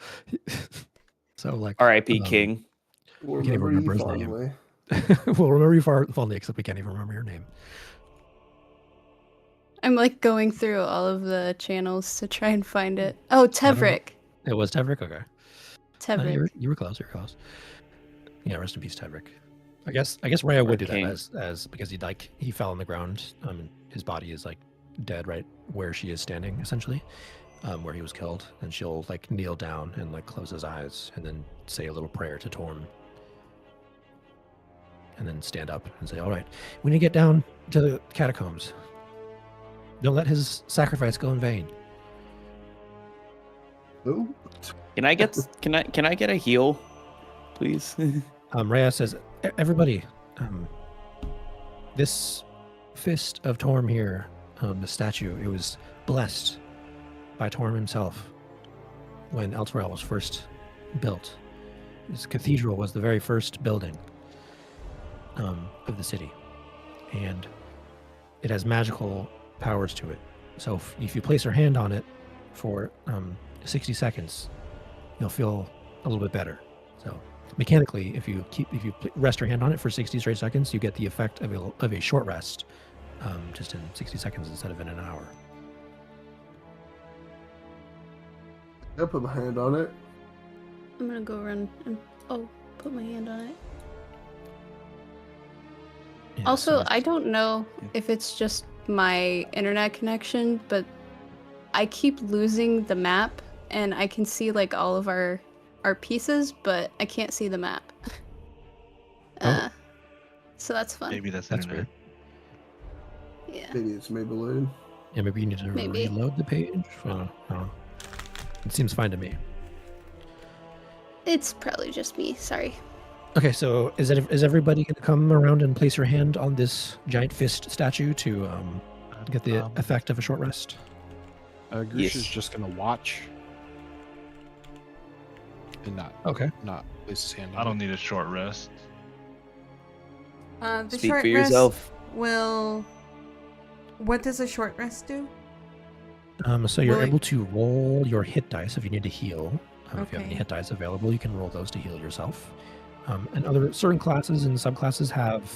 like. R.I.P. King. We'll can't even remember you remember his name. fondly. We'll remember you fondly, except we can't even remember your name. I'm like going through all of the channels to try and find it. Oh, Tevric. It was Tevric. Okay. Tevric. You were close. You're close. Yeah, rest in peace, Tevric. I guess Rhea would do King. that as because he fell on the ground. His body is like dead right where she is standing, essentially, where he was killed, and she'll like kneel down and like close his eyes and then say a little prayer to Torm, and then stand up and say, "All right, we need to get down to the catacombs. Don't let his sacrifice go in vain." Who? Can I get a heal, please? Rhea says, Everybody, this fist of Torm here, the statue, it was blessed by Torm himself when Elturel was first built. This cathedral was the very first building of the city, and it has magical powers to it. So if you place your hand on it for 60 seconds, you'll feel a little bit better. So mechanically, if you rest your hand on it for 60 straight seconds, you get the effect of a short rest, just in 60 seconds instead of in an hour. I put my hand on it. I'm gonna go run and put my hand on it. Yeah, Also, so I don't know if it's just my internet connection, but I keep losing the map, and I can see like all of our pieces, but I can't see the map. So that's fun. Maybe that's That's internet. Yeah. Maybe it's Maybelline. Yeah, maybe you need to Maybe. reload the page. I don't know. It seems fine to me. It's probably just me. Sorry. Okay, so is everybody going to come around and place your hand on this giant fist statue to get the effect of a short rest? Grush is Yes. just gonna watch and not place his hand on I don't it. need a short rest. The Speak short for rest yourself. will. What does a short rest do? So you're Will it- able to roll your hit dice if you need to heal. If you have any Okay. hit dice available, you can roll those to heal yourself. And other certain classes and subclasses have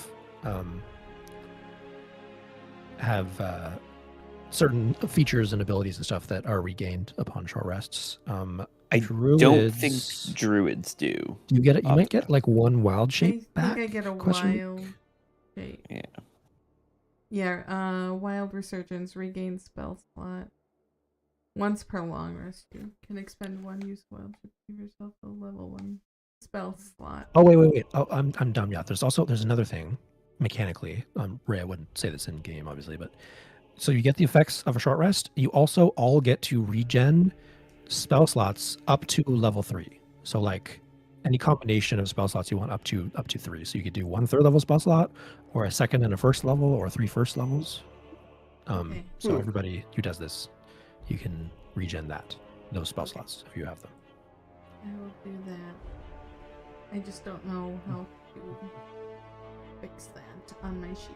certain features and abilities and stuff that are regained upon short rests. I Druids, don't think druids do. you get it. You off might the get like one wild I shape think back. I get a question mark? wild shape. Yeah. Yeah, wild resurgence, regain spell slot. Once per long rest, you can expend one use wild to give yourself a level 1 spell slot. Oh wait. Oh, I'm dumb. Yeah, there's another thing mechanically. Ray, I wouldn't say this in game, obviously, but so you get the effects of a short rest. You also all get to regen spell slots up to level 3. So like any combination of spell slots you want up to 3. So you could do 1/3 level spell slot, or a second and a first level, or 3 first levels. Okay. So everybody who does this, you can regen those spell slots if you have them. I will do that. I just don't know how to fix that on my sheet.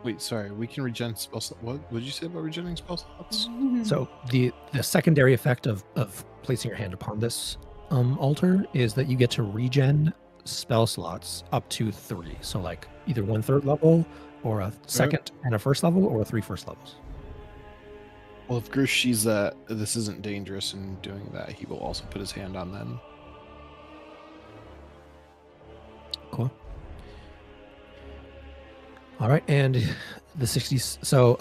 Wait, sorry. We can regen spell slot. What did you say about regenerating spell slots? So the secondary effect of placing your hand upon this altar is that you get to regen spell slots up to 3. So like either 1/3 level, or a second and a first level, or 3 first levels. Well, if Grush sees that this isn't dangerous in doing that, he will also put his hand on them. Cool. All right, and the 60s. So,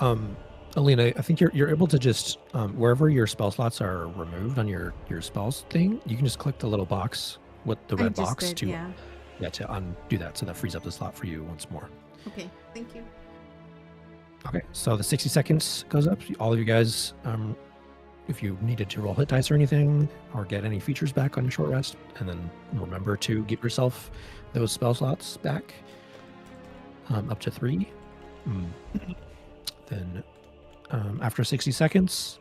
Alina, I think you're able to just wherever your spell slots are removed on your spells thing, you can just click the little box with the red box to undo that, so that frees up the slot for you once more. Okay, thank you. Okay, so the 60 seconds goes up. All of you guys, if you needed to roll hit dice or anything, or get any features back on your short rest, and then remember to give yourself those spell slots back, up to 3. Then after 60 seconds,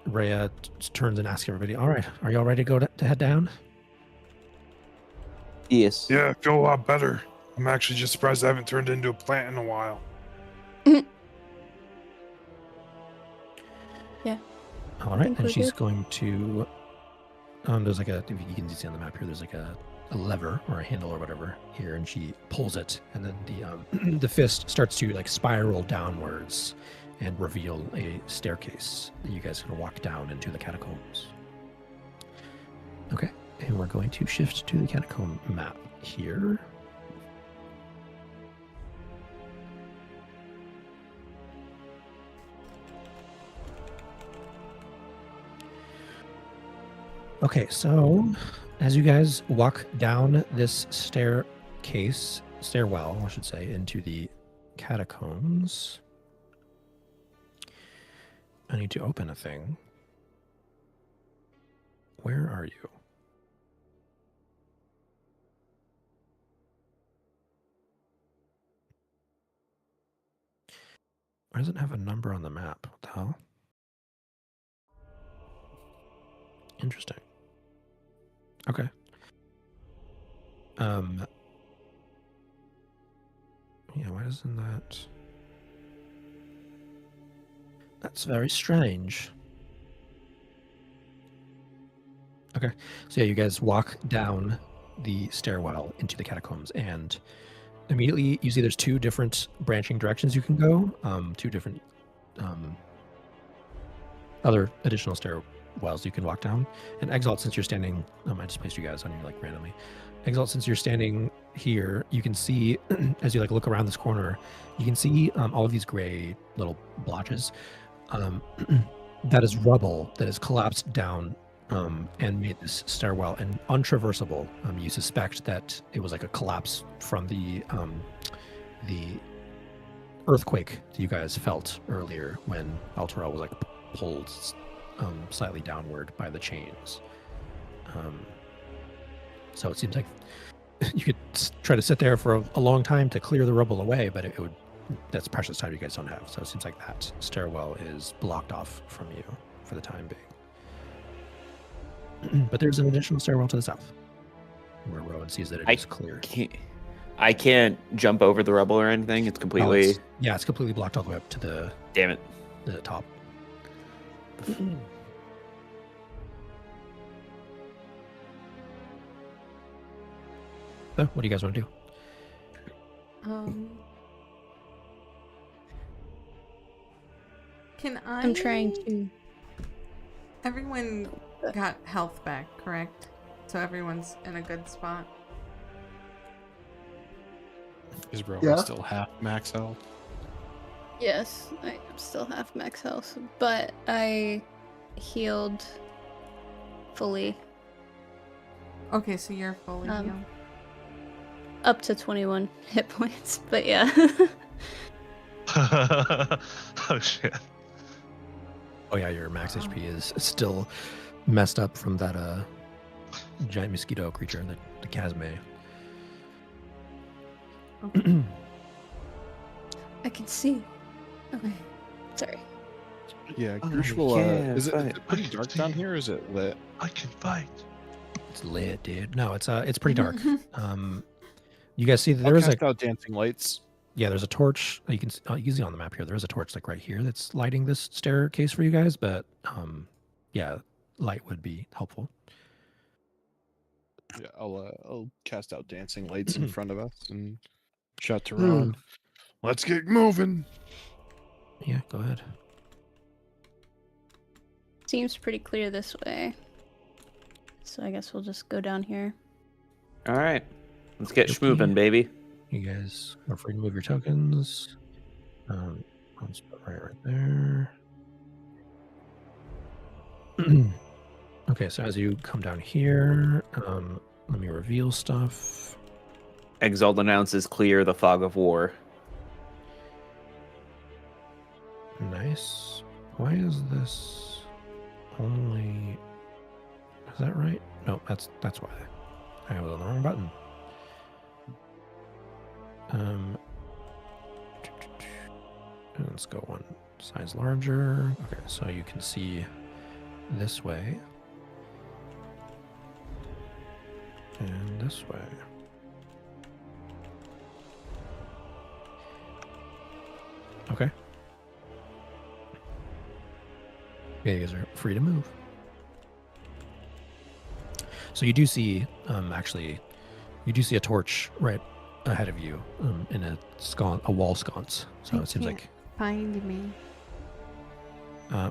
Rhea turns and asks everybody, all right, are y'all ready to go to head down? Yes. Yeah, I feel a lot better. I'm actually just surprised I haven't turned into a plant in a while. All right, think and we're she's good. going to, there's like if you can see on the map here, there's like a lever or a handle or whatever here, and she pulls it, and then the the fist starts to like spiral downwards and reveal a staircase that you guys can walk down into the catacombs. Okay, and we're going to shift to the catacomb map here. Okay, so as you guys walk down this stairwell, I should say, into the catacombs, I need to open a thing. Where are you? Why does it have a number on the map? What the hell? Interesting. Okay. Yeah, why doesn't that... That's very strange. Okay, so yeah, you guys walk down the stairwell into the catacombs, and immediately you see there's 2 different branching directions you can go, 2 different other additional stairwells you can walk down. And Exalt, since you're standing, I just placed you guys on you like randomly. Exalt, since you're standing here, you can see as you like look around this corner, you can see all of these gray little blotches. That is rubble that has collapsed down and made this stairwell and untraversable. You suspect that it was like a collapse from the earthquake that you guys felt earlier when Alterel was like pulled slightly downward by the chains. So it seems like you could try to sit there for a long time to clear the rubble away, but it would, that's precious time you guys don't have. So it seems like that stairwell is blocked off from you for the time being. But there's an additional stairwell to the south where Rowan sees that it is clear. I can't jump over the rubble or anything. It's completely... it's completely blocked all the way up to the... Damn it. The top. So, what do you guys want to do? Can I? I'm trying to. Everyone got health back, correct? So everyone's in a good spot. Is bro Yeah. still half max health? Yes, I am still half max health, but I healed fully Okay, so you're fully healed. up to 21 hit points. But yeah. Oh shit. Oh yeah, your max HP is still messed up from that giant mosquito creature, the Casme. I can see. Okay. Sorry. Yeah, Oh, Grush you will. can't Is it fight. pretty dark down here? Or is it lit? I can fight. It's lit, dude. No, it's pretty dark. You guys see that there I'll is cast out dancing lights. there's a torch. You can see on the map here. There is a torch like right here that's lighting this staircase for you guys. But yeah, light would be helpful. Yeah, I'll cast out dancing lights in front of us and shout to Hmm. Ron. Let's get moving. Yeah, go ahead. Seems pretty clear this way. So I guess we'll just go down here. All right, let's get Okay. schmoovin', baby. You guys are free to move your tokens. I'll just put right there. Okay, so as you come down here, let me reveal stuff. Exalt announces clear the fog of war. Nice. Why is this only? Is that right? No, that's why. I was on the wrong button. Let's go one size larger. Okay, so you can see this way and this way. Okay. Yeah, you guys are free to move. So you do see, actually, you do see a torch right ahead of you in a wall sconce. So I it seems can't like, find me.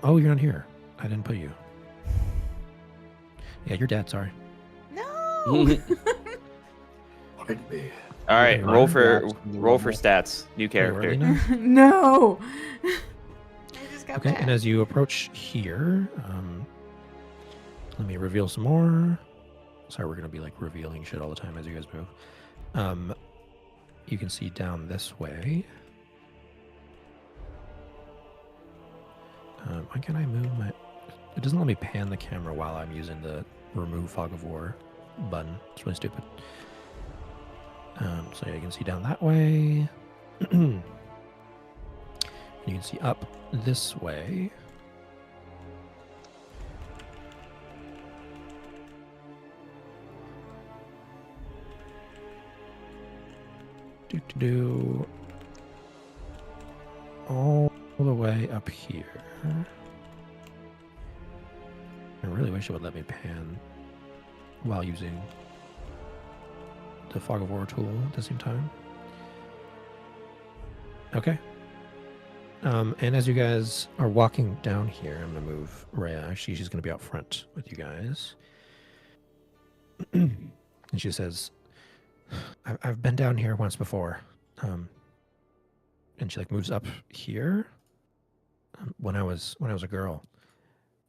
oh, you're not here. I didn't put you. Yeah, you're dead. Sorry. No. Hide me. All right, Okay, roll Ryan. for stats. New Are you early character. now? No. I just got Okay, back. and as you approach here, let me reveal some more. Sorry, we're gonna be like revealing shit all the time as you guys move. You can see down this way. Why can't I move my? It doesn't let me pan the camera while I'm using the remove fog of war button. It's really stupid. So yeah, you can see down that way. You can see up this way. Do all the way up here. I really wish it would let me pan while using the fog of war tool at the same time. Okay. And as you guys are walking down here, I'm gonna move Rhea. Actually, she's gonna be out front with you guys. And she says, I've been down here once before. And she like moves up here when I was a girl.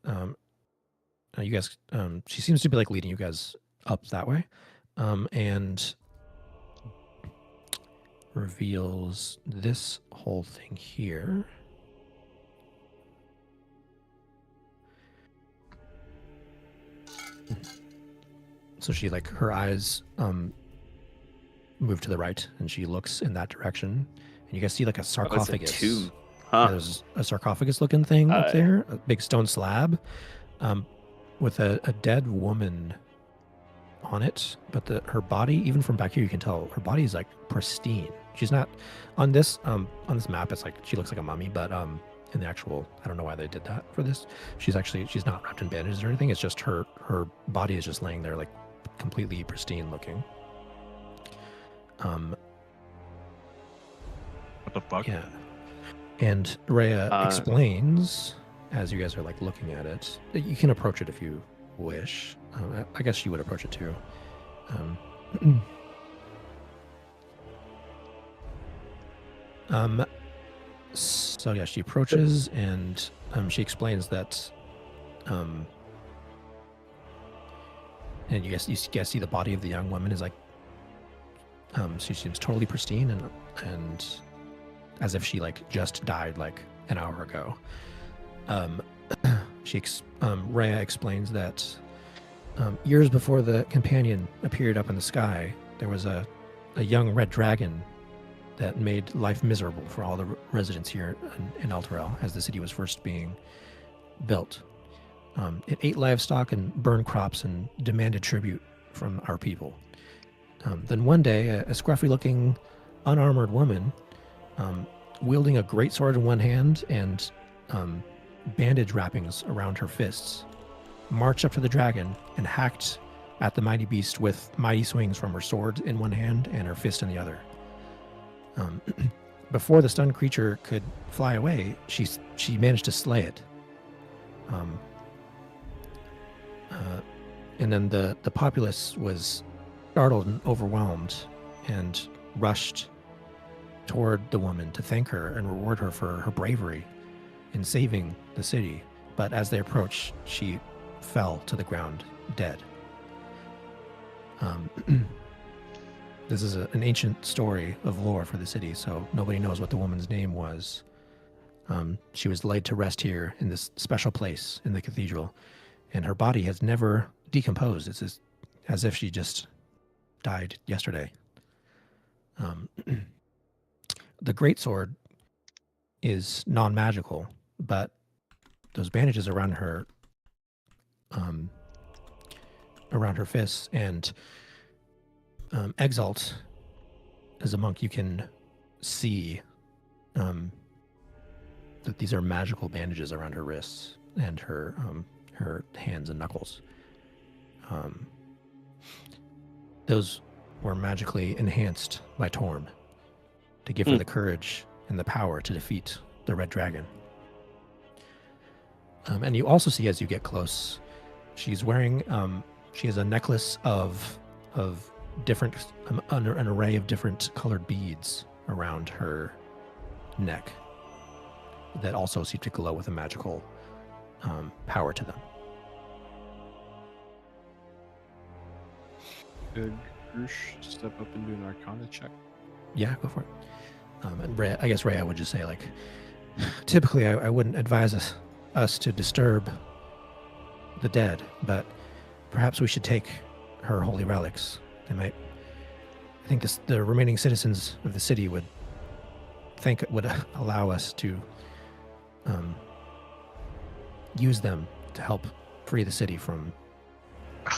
You guys, she seems to be like leading you guys up that way. And reveals this whole thing here. So she like her eyes move to the right and she looks in that direction and you guys see like a sarcophagus. Oh, it's a tomb. Yeah, Huh. there's a sarcophagus looking thing up there, a big stone slab with a dead woman on it, but her body, even from back here you can tell her body is like pristine. She's not on this map, it's like she looks like a mummy, but in the actual, I don't know why they did that for this, she's not wrapped in bandages or anything. It's just her body is just laying there like completely pristine looking. What the fuck? Yeah. And Rhea explains as you guys are like looking at it. You can approach it if you wish. I guess you would approach it too. So yeah, she approaches and she explains that and you guys see the body of the young woman is like she seems totally pristine and as if she like just died like an hour ago. Rhea explains that years before the companion appeared up in the sky, there was a young red dragon that made life miserable for all the residents here in Alterel as the city was first being built. It ate livestock and burned crops and demanded tribute from our people. Then one day, a scruffy-looking, unarmored woman, wielding a great sword in one hand and bandage wrappings around her fists, marched up to the dragon and hacked at the mighty beast with mighty swings from her sword in one hand and her fist in the other. Before the stunned creature could fly away, she managed to slay it. And then the populace was startled and overwhelmed and rushed toward the woman to thank her and reward her for her bravery in saving the city. But as they approached, she fell to the ground dead. This is an ancient story of lore for the city, so nobody knows what the woman's name was. She was laid to rest here in this special place in the cathedral, and her body has never decomposed. It's as if she just died yesterday. The greatsword is non-magical, but those bandages around her fists and Exalt, as a monk, you can see that these are magical bandages around her wrists and her hands and knuckles. Those were magically enhanced by Torm to give her the courage and the power to defeat the Red Dragon. And you also see as you get close, she's wearing she has a necklace of different an array of different colored beads around her neck that also seem to glow with a magical power to them. Could Grush step up and do an Arcana check? Yeah, go for it. And Rhea, I guess Rhea would just say, like, typically I wouldn't advise us to disturb the dead, but perhaps we should take her holy relics. They might. I think the remaining citizens of the city would think it would allow us to use them to help free the city from.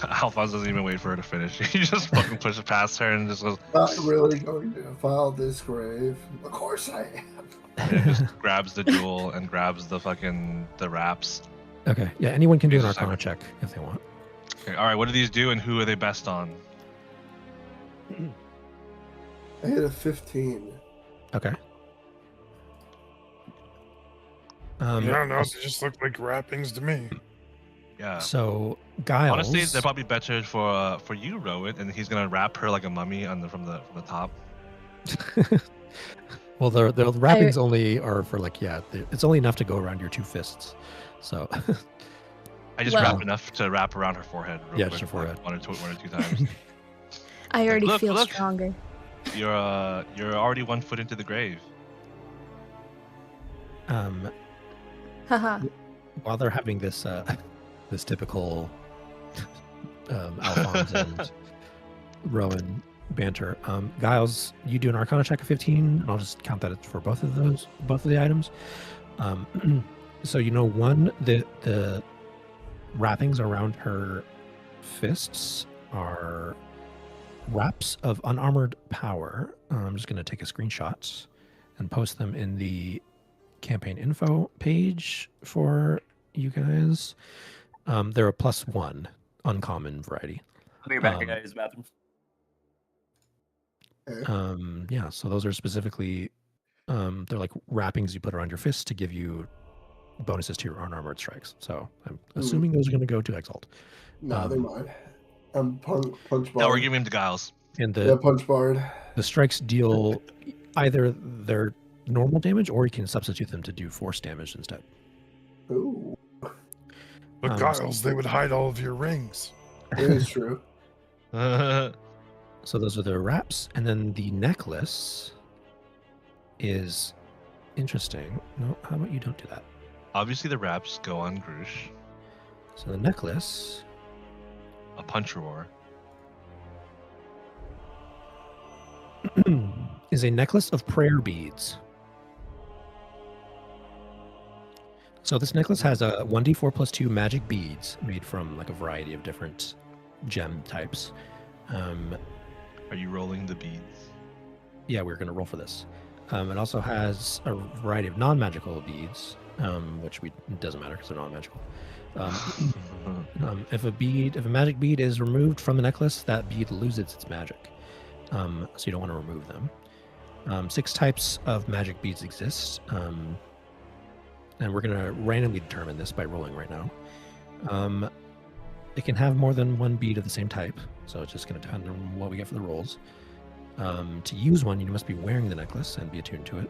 Alphonse doesn't even wait for her to finish. He just fucking pushes past her and just goes. Not really going to defile this grave. Of course I am. And just grabs the jewel and grabs the wraps. Okay, yeah, anyone can do an Arcana check if they want. Okay, all right. What do these do, and who are they best on? I hit a 15. Okay. Yeah, no, they just look like wrappings to me. Yeah. So Giles. Honestly, they're probably better for you, Rowan, and he's gonna wrap her like a mummy from the top. Well, the wrappings only are for it's only enough to go around your two fists. So. I just wrap enough to wrap around her forehead. Yeah, just her forehead. One or two times. I already Look, feel look. stronger. You're already 1 foot into the grave. Haha. While they're having this this typical Alphonse and Rowan banter, Giles, you do an Arcana check of 15, and I'll just count that for both of the items. So one, the wrappings around her fists are wraps of unarmored power. I'm just going to take a screenshot and post them in the campaign info page for you guys. They're a +1 uncommon variety. I'll be back, guys. Bathroom. Yeah, so those are specifically they're like wrappings you put around your fists to give you bonuses to your unarmored strikes. So I'm assuming those are going to go to Exalt. No, they're mine. I'm punch barred. No, we're giving him to Giles. And Yeah, punch barred. the strikes deal either their normal damage, or you can substitute them to do force damage instead. Ooh, But Giles, they would hide all of your rings. that is true. So those are the wraps, and then the necklace is interesting. No, how about you don't do that? Obviously, the wraps go on Grush. So the necklace A punch roar. is a necklace of prayer beads. So this necklace has a 1d4 plus 2 magic beads made from like a variety of different gem types. Are you rolling the beads? Yeah, we're going to roll for this. It also has a variety of non-magical beads, which it doesn't matter because they're non-magical. If a magic bead is removed from the necklace, that bead loses its magic. So you don't want to remove them. 6 types of magic beads exist, and we're going to randomly determine this by rolling right now. It can have more than one bead of the same type, so it's just going to depend on what we get for the rolls. To use one, you must be wearing the necklace and be attuned to it.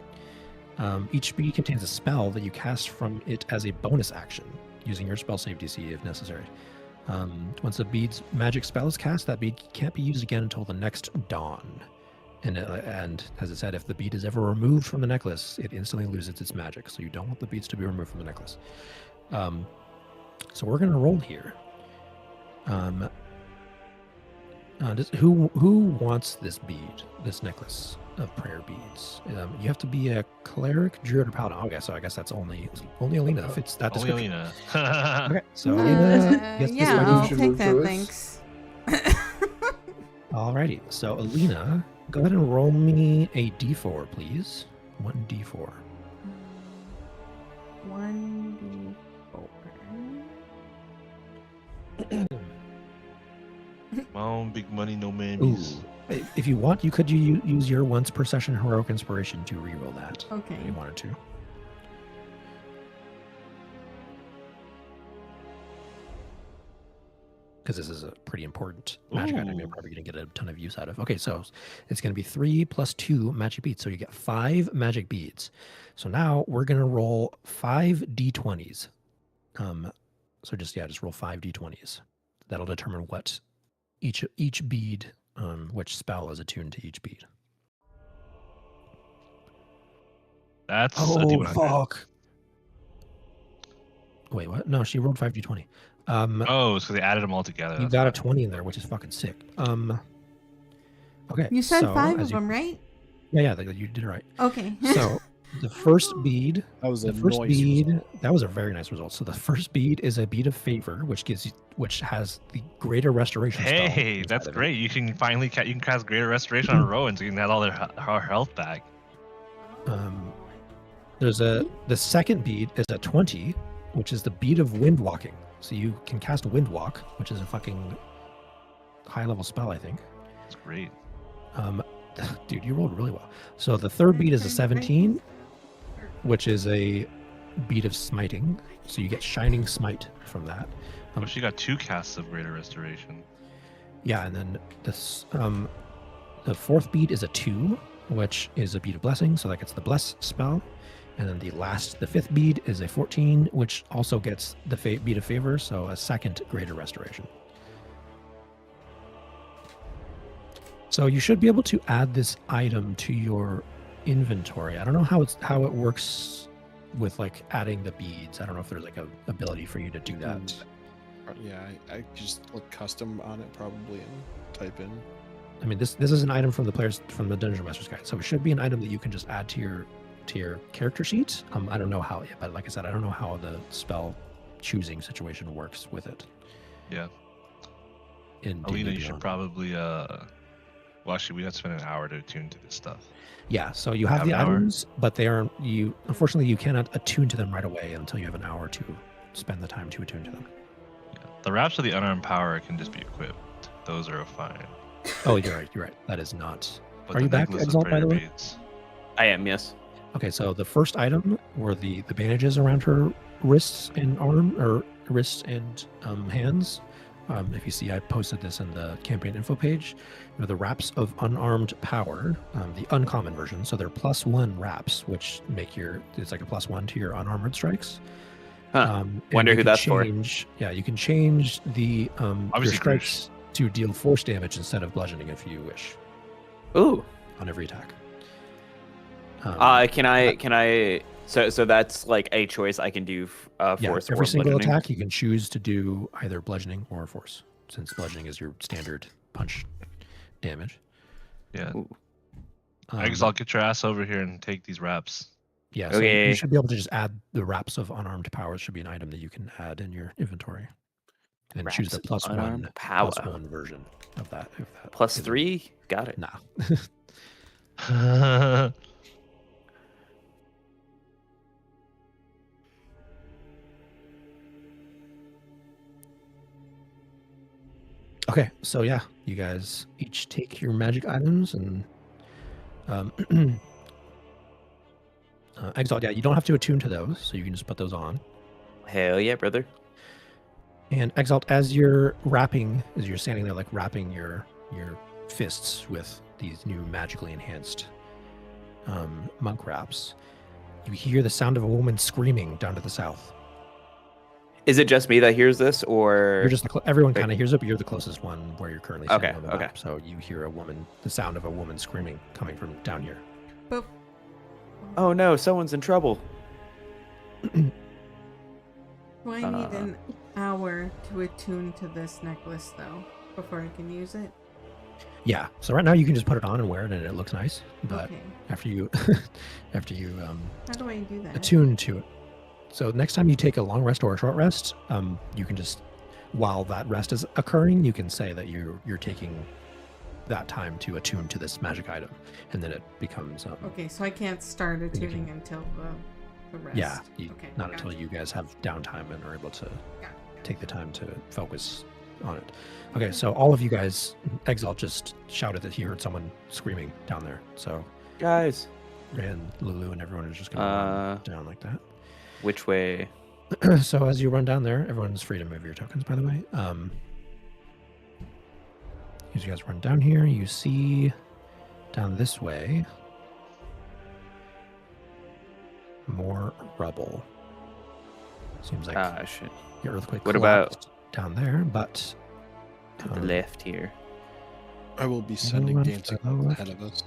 Each bead contains a spell that you cast from it as a bonus action, using your spell save DC if necessary. Once a bead's magic spell is cast, that bead can't be used again until the next dawn. And as it said, if the bead is ever removed from the necklace, it instantly loses its magic. So you don't want the beads to be removed from the necklace. So we're going to roll here. Who wants this bead, this necklace of prayer beads? You have to be a cleric, druid, or paladin. Okay, so I guess that's only Alina fits that Only description. Alina. Okay, so Alina gets this yeah, bead. I'll should take move that, to us. thanks. Alrighty, so Alina, go ahead and roll me a d4, please. 1d4. 1d4. Well, big money, no Ooh. maybes. If you want, you could use your once per session heroic inspiration to reroll that. Okay. If you wanted to. Because this is a pretty important magic item you're Ooh. probably going to get a ton of use out of. Okay, so it's going to be 3 plus 2 magic beads. So you get 5 magic beads. So now we're going to roll 5 d20s. So just roll 5 d20s. That'll determine what each bead, which spell is attuned to each bead. That's a Oh, D100. fuck. Wait, what? No, she rolled 5d20. Oh, so they added them all together. You that's got a fine. 20 in there, which is fucking sick. Okay. You said so 5 as of you- them, right? Yeah, you did it right. Okay. So the first bead, That was a the first noise bead, result. that was a very nice result. So the first bead is a bead of favor, which has the greater restoration spell Hey, inside that's of it. great. You can finally you can cast Greater Restoration on Rowan, so you can have all her health back. There's the second bead is a 20, which is the bead of wind walking. So you can cast wind walk, which is a fucking high level spell, I think. That's great. Dude, you rolled really well. So the third bead is a 17, which is a bead of smiting. So you get shining smite from that. Oh, she got 2 casts of Greater Restoration. Yeah, and then this the fourth bead is a 2, which is a bead of blessing, so that gets the bless spell. And then the fifth bead is a 14, which also gets the bead of favor, so a second greater restoration. So you should be able to add this item to your inventory. I don't know how it works with like adding the beads. I don't know if there's like a ability for you to do that. Yeah, I just look custom on it probably and type in. I mean, this is an item from the Dungeon Master's Guide, so it should be an item that you can just add to your character sheet. I don't know how, but like I said, I don't know how the spell choosing situation works with it. Yeah. In Alina, D&D you should Beyond. probably well, actually, we have to spend an hour to attune to this stuff. Yeah, so you have Have the an hour? items, but unfortunately you cannot attune to them right away until you have an hour to spend the time to attune to them. Yeah. The wraps of the unarmed power can just be equipped. Those are fine. Oh, you're right. That is not. But Are the you back, necklace of Exalt, by prayer the way? beads. I am, yes. Okay, so the first item were the bandages around her wrists and hands. If you see, I posted this in the campaign info page. The wraps of unarmed power, the uncommon version. So they're +1 wraps, which make it's like a +1 to your unarmored strikes. Wonder who that's change, for. Yeah, you can change the your strikes Bruce. to deal force damage instead of bludgeoning if you wish. Ooh. On every attack. Can I? So that's like a choice I can do. Force every or single bludgeoning? attack you can choose to do either bludgeoning or force, since bludgeoning is your standard punch damage. Yeah. Ooh. I guess I'll get your ass over here and take these wraps. Yeah, so Okay. you should be able to just add the wraps of unarmed power. Should be an item that you can add in your inventory, and then choose the Wraps of unarmed power. +1 version of that. If that +3, got it. Nah. Okay, so yeah, you guys each take your magic items and Exalt. Yeah, you don't have to attune to those, so you can just put those on. Hell yeah, brother. And Exalt, as you're standing there, like wrapping your fists with these new magically enhanced monk wraps, you hear the sound of a woman screaming down to the south. Is it just me that hears this, or You're just everyone kind of hears it, but you're the closest one where you're currently standing Okay, on the okay. map. So you hear the sound of a woman screaming coming from down here. But Oh no, someone's in trouble. do I need an hour to attune to this necklace, though, before I can use it? Yeah. So right now you can just put it on and wear it, and it looks nice. But Okay. after you How do I do that? attune to it. So next time you take a long rest or a short rest, you can just, while that rest is occurring, you can say that you're taking that time to attune to this magic item, and then it becomes Okay, so I can't start attuning until the rest. yeah, Okay, not gotcha. until you guys have downtime and are able to Got take the time to focus on it. Okay, so all of you guys, Exalt just shouted that he heard someone screaming down there. So Guys, and Lulu and everyone is just gonna run down like that. which way? So as you run down there, everyone's free to move your tokens, by the way. As you guys run down here, you see down this way more rubble. Seems like Shit. the earthquake What about- collapsed down there, but To the left here. I will be sending left, dancing to the left. ahead of us.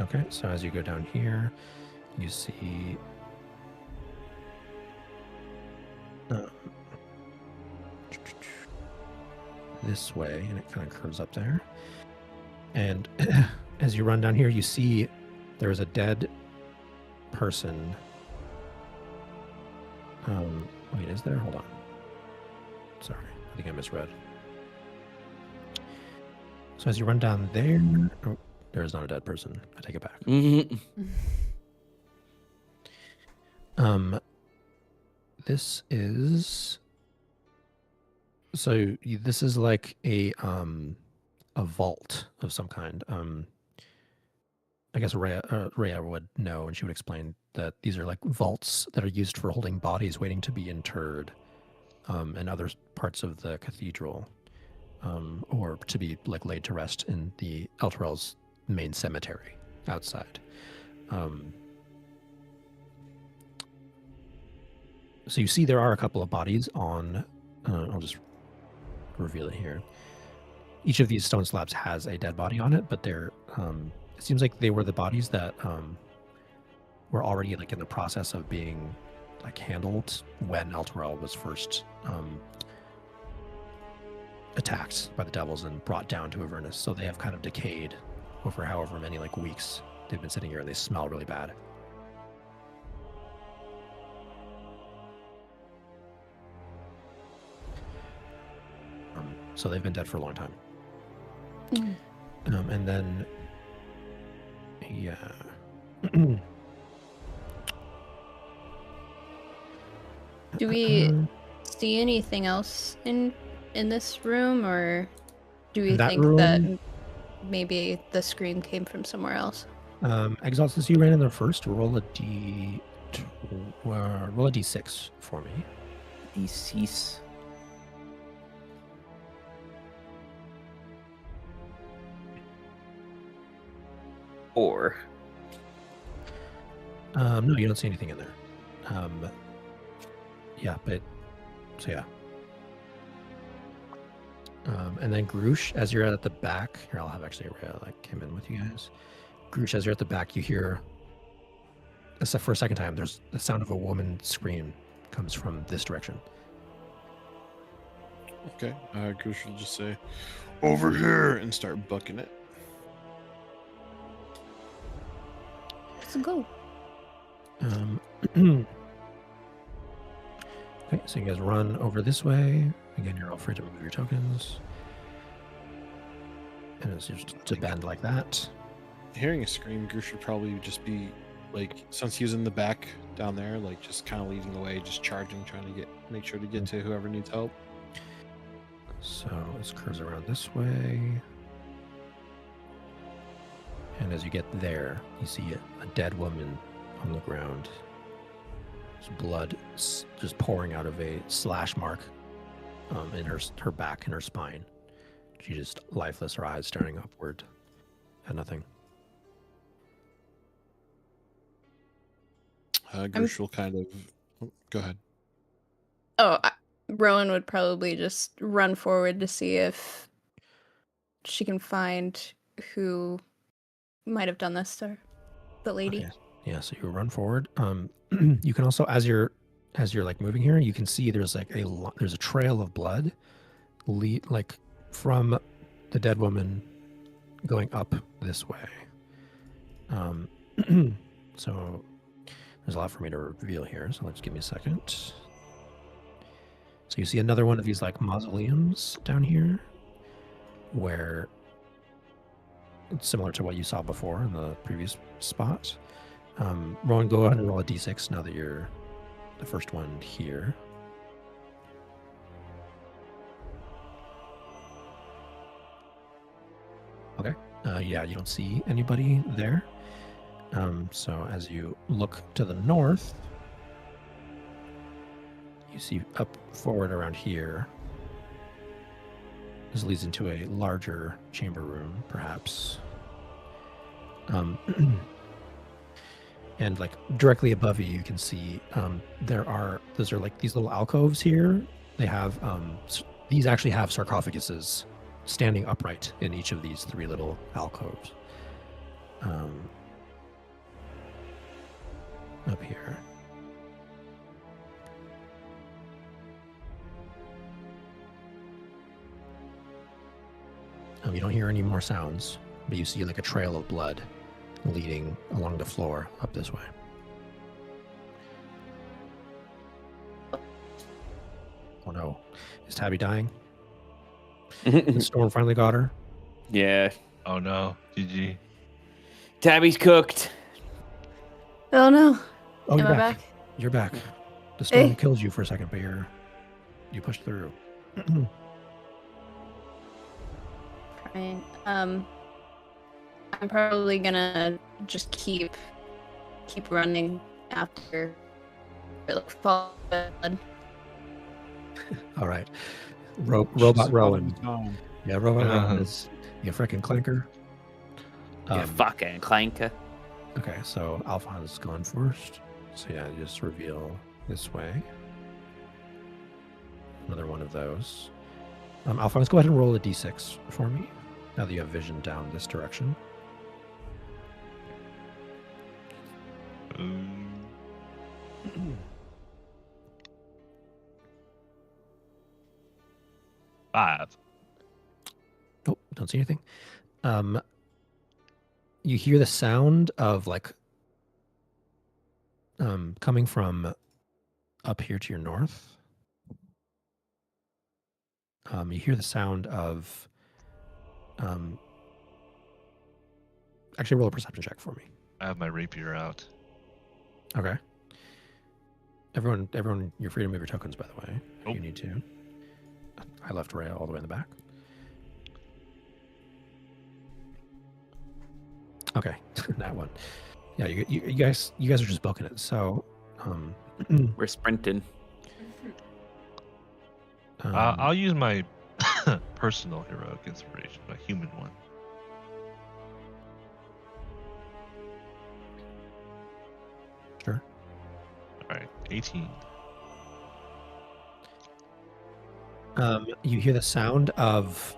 Okay, so as you go down here, you see this way, and it kind of curves up there. And as you run down here, you see there is a dead person. Wait, is there? Hold on. Sorry, I think I misread. So as you run down there, oh, there is not a dead person. I take it back. This is this is like a vault of some kind. I guess Rhea would know, and she would explain that these are like vaults that are used for holding bodies waiting to be interred, in other parts of the cathedral, or to be like laid to rest in the Elturel's main cemetery outside. So you see there are a couple of bodies on, I'll just reveal it here. Each of these stone slabs has a dead body on it, but they're, it seems like they were the bodies that were already like in the process of being like handled when Elturel was first attacked by the devils and brought down to Avernus. So they have kind of decayed over however many like weeks they've been sitting here, and they smell really bad. So they've been dead for a long time. And then, yeah. Do we see anything else in this room, or do we That think room? that maybe the scream came from somewhere else? Exalt, since you ran in there first, roll a d8. roll a d6 for me. D6. Or No, you don't see anything in there. Yeah, but so yeah. And then Groosh, as you're at the back, here I'll have actually Rhea like came in with you guys. Groosh, as you're at the back, you hear, except for a second time, there's the sound of a woman scream comes from this direction. Okay. Goosh will just say, "Over here," and start bucking it. Let's go. Okay, so you guys run over this way. Again, you're all free to move your tokens. And it's just to bend like that. Hearing a scream, Goosh should probably just be like, since he was in the back down there, like just kind of leading the way, just charging, trying to make sure to get to whoever needs help. So this curves around this way. And as you get there, you see a dead woman on the ground. There's blood just pouring out of a slash mark in her back and her spine. She just lifeless, her eyes staring upward at nothing. Goosh will kind of... go ahead. Oh, Rowan would probably just run forward to see if she can find who might have done this to her, the lady. Okay. Yeah, so you run forward. You can also, as you're like moving here, you can see there's like there's a trail of blood, like from the dead woman going up this way. So there's a lot for me to reveal here. So let's give me a second. So you see another one of these like mausoleums down here, where it's similar to what you saw before in the previous spot. Rowan, go ahead and roll a d6 now that you're the first one here. Okay. Yeah, you don't see anybody there. So as you look to the north, you see up forward around here. This leads into a larger chamber room, perhaps. And like directly above you, you can see those are like these little alcoves here. They have these actually have sarcophaguses standing upright in each of these three little alcoves. Up here. You don't hear any more sounds, but you see like a trail of blood leading along the floor up this way. Oh no. Is Tabby dying? The storm finally got her? Yeah. Oh no, GG. Tabby's cooked. Oh no. Oh, Am you're I back. back? You're back. The storm Hey. kills you for a second, but you pushed through. Fine. I'm probably gonna just keep running after like fall blood. All right. Robot Just Rowan. about time. Yeah, Robot Rowan is you frickin' clanker. You fucking clanker. Okay, so Alphonse is going first. So yeah, you just reveal this way. Another one of those. Alphonse, go ahead and roll a d6 for me. Now that you have vision down this direction. Five. Nope, don't see anything. You hear the sound of like coming from up here to your north. You hear the sound of actually roll a perception check for me. I have my rapier out. Okay. Everyone, you're free to move your tokens, by the way. If Nope. you need to. I left Rhea all the way in the back. Okay, that one. Yeah, you guys are just booking it. So Um, We're sprinting. I'll use my personal heroic inspiration, my human one. Sure. All right, 18. You hear the sound of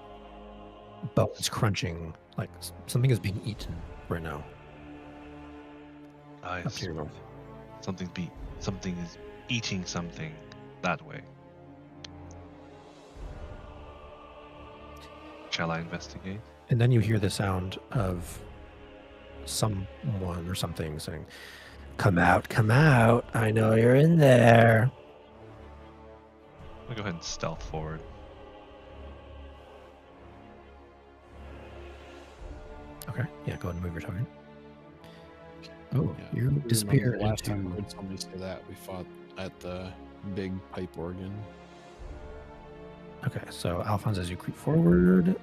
bones crunching, like something is being eaten right now. Up Nice. to your mouth. Something is eating something that way. Shall I investigate? And then you hear the sound of someone or something saying, come out, I know you're in there. I'll go ahead and stealth forward. Okay, yeah, go ahead and move your token. Oh, Yeah. you Remember disappear the last time I into... heard somebody say that, we fought at the big pipe organ. Okay, so Alphonse, as you creep forward,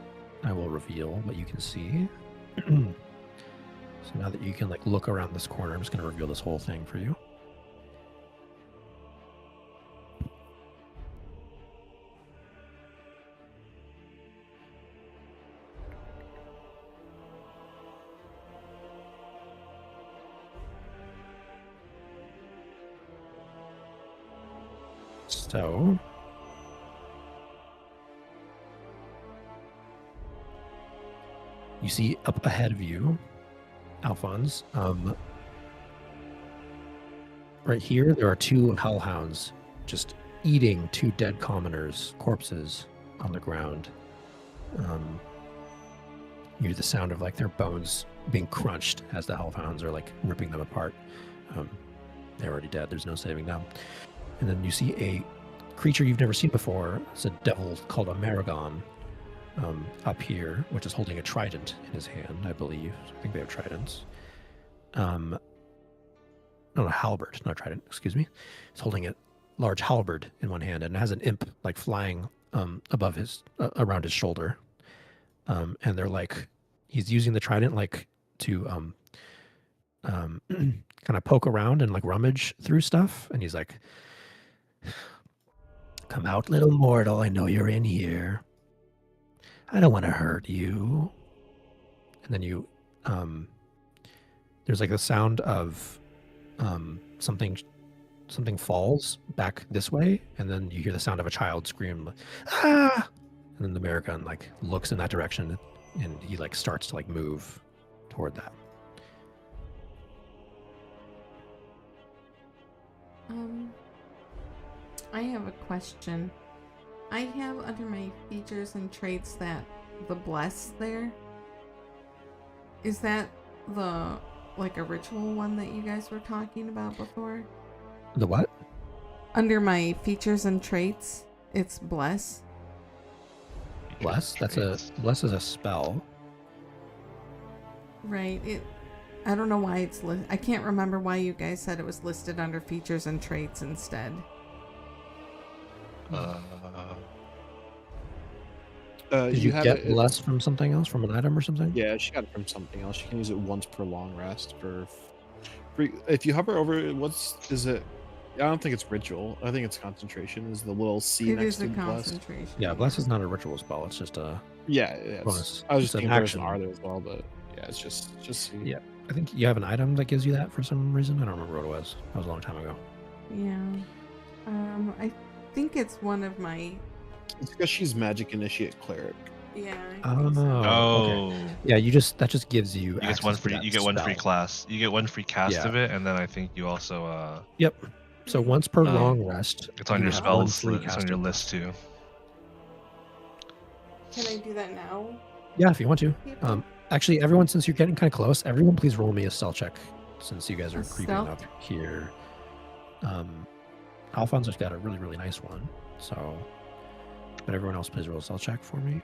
I will reveal what you can see. So now that you can like look around this corner, I'm just going to reveal this whole thing for you. So you see up ahead of you, Alphonse, right here, there are two hellhounds just eating two dead commoners' corpses on the ground. You hear the sound of like their bones being crunched as the hellhounds are like ripping them apart. They're already dead. There's no saving them. And then you see a creature you've never seen before. It's a devil called a Maragon up here, which is holding a trident in his hand, I believe. I think they have tridents. No, a halberd, not a trident, excuse me. He's holding a large halberd in one hand and it has an imp like flying above his, around his shoulder. And they're like, he's using the trident like to kind of poke around and like rummage through stuff. And he's like, come out, little mortal. I know you're in here. I don't want to hurt you. And then you, there's like the sound of something falls back this way, and then you hear the sound of a child scream, like, ah! And then the American like looks in that direction, and he like starts to like move toward that. I have a question. I have under my features and traits that the bless there. Is that the like a ritual one that you guys were talking about before? The what? Under my features and traits, it's bless. Bless? Bless is a spell. Right. I don't know why it's I can't remember why you guys said it was listed under features and traits instead. Did you have get it- bless from something else, from an item or something? Yeah, she got it from something else. You can use it once per long rest if you hover over it. Is it? I don't think it's ritual. I think it's concentration. Is the little C It next is to a bless? concentration. Yeah, bless is not a ritual spell. It's just a Yeah, bonus. I was It's just an thinking there's an action. R there as well, but yeah, it's just C. Yeah. I think you have an item that gives you that for some reason. I don't remember what it was. That was a long time ago. Yeah. I think it's one of my. It's because she's magic initiate cleric. Yeah. Oh, Okay. Yeah, that just gives you. you get access one to free. that You get one free spell. class. You get one free cast Yeah. of it, and then I think you also Yep. So once per Um, long rest, it's on you your have one spells. free It's on cast your of list too. Can I do that now? Yeah, if you want to. people? Actually, everyone, since you're getting kind of close, everyone please roll me a stealth check since you guys are A creeping stealth? up here. Alfonso's got a really, really nice one. So, but everyone else please roll a stealth check for me.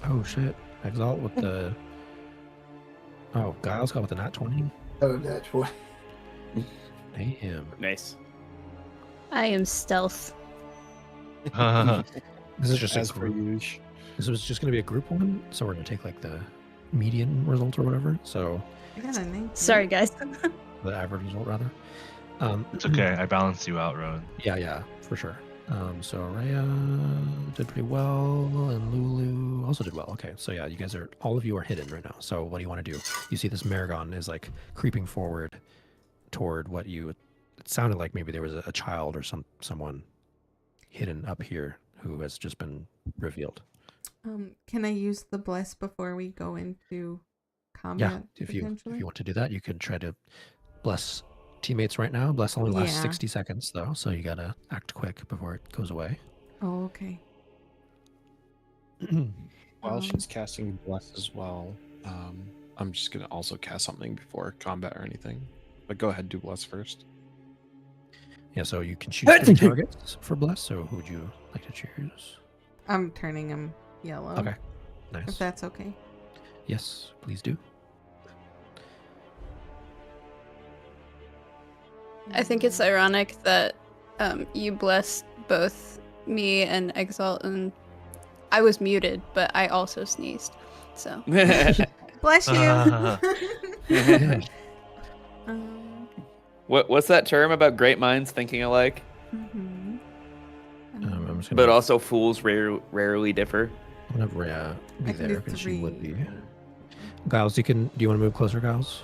Oh shit. Exalt with the... Oh, Giles got with the nat 20. Oh, nat 20. Damn. Nice. I am stealth. This is just As a per group. usual. This was just going to be a group one, so we're going to take like the median result or whatever. So I got a 19. Sorry, guys. the average result rather. It's okay. I balanced you out, Rowan. Yeah, for sure. So Rhea did pretty well, and Lulu also did well. Okay, so yeah, all of you are hidden right now. So what do you want to do? You see this Maragon is like creeping forward toward what you. It sounded like maybe there was a child or someone hidden up here who has just been revealed. Can I use the bless before we go into Yeah, combat? if you potentially? want to do that, you can try to bless teammates right now. Bless only lasts Yeah. 60 seconds though, so you gotta act quick before it goes away. Oh, okay. While she's casting bless as well, I'm just gonna also cast something before combat or anything. But go ahead, do bless first. Yeah, so you can choose 3 targets for bless. So who would you like to choose? I'm turning him yellow. Okay, If nice. that's okay. Yes, please do. I think it's ironic that you blessed both me and Exalt, and I was muted, but I also sneezed. So Bless you. Yeah. What's that term about great minds thinking alike? Mhm. I'm just gonna But also fools rarely differ. I'm gonna have Rhea be I can there do because she would be. 3. Giles, do you want to move closer, Giles?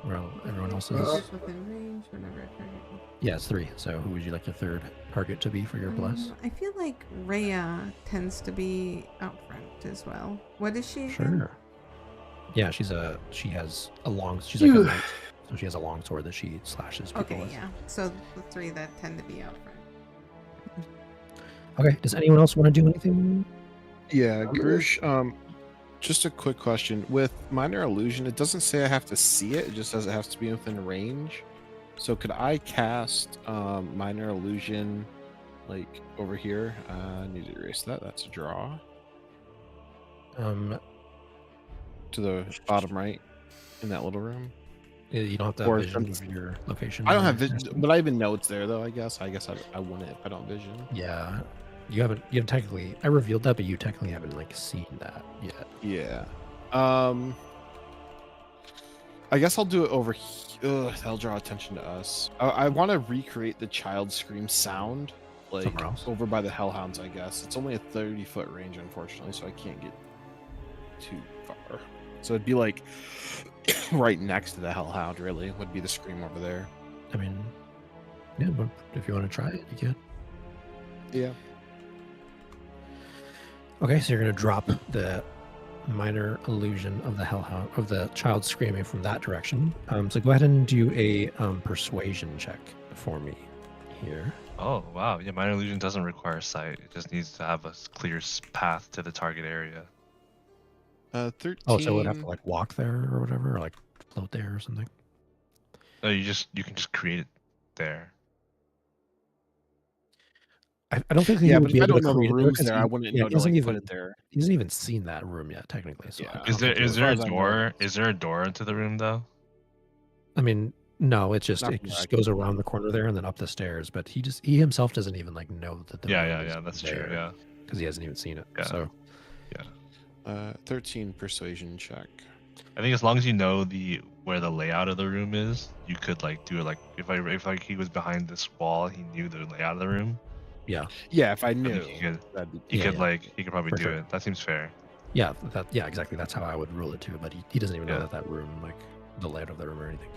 Well, everyone else is. Creatures within range whenever a target. Yeah, it's 3. So who would you like your third target to be for your bless? I feel like Rhea tends to be out front as well. What is she? Again? Sure. Yeah, she has a long. She's like a knight, so she has a long sword that she slashes people Okay, with. yeah. So the 3 that tend to be out front. Okay. Does anyone else want to do anything? Yeah, Grush, just a quick question. With Minor Illusion, it doesn't say I have to see it, it just says it has to be within range. So could I cast Minor Illusion like over here? I need to erase that. That's a draw. To the bottom right in that little room. You don't have to Or have vision some- of your location. I don't when have you're vision, casting. but I even know it's there though, I guess. I wouldn't if I don't vision. Yeah, you haven't technically. I revealed that, but you technically haven't like seen that yet. Yeah. I guess I'll do it over here. That'll draw attention to us. I want to recreate the child scream sound, like Somewhere else? over by the Hellhounds, I guess. It's only a 30-foot range, unfortunately, so I can't get too far. So it'd be like right next to the Hellhound, really, would be the scream over there. I mean, yeah, but if you want to try it, you can. Yeah. Okay, so you're gonna drop the minor illusion of the hellhound of the child screaming from that direction. So go ahead and do a persuasion check for me here. Oh, wow. Yeah, minor illusion doesn't require sight. It just needs to have a clear path to the target area. 13. Oh, so it would have to like walk there or whatever, or like float there or something. No, you can just create it there. I don't think he Yeah, would but be if I able don't to know the create it there rooms 'cause there, I wouldn't know he to hasn't like even put it there. he hasn't even seen that room yet, technically. So Yeah. I don't Is there think he is would- there a as I know, door? it's- Is there a door into the room though? I mean, no, it Not from where I just can goes around the corner there and then up the stairs. But he himself doesn't even like know that the Yeah, room yeah, is yeah. That's there true. Yeah. because he hasn't even seen it. Yeah. So 13 persuasion check. I think as long as you know where the layout of the room is, you could like do it like if he was behind this wall, he knew the layout of the room. yeah, Yeah, if I I knew, think he that'd be he Yeah, could probably For do sure. it. That seems fair. yeah, exactly. That's how I would rule it too. But he doesn't even know Yeah. that room, like the layout of the room or anything.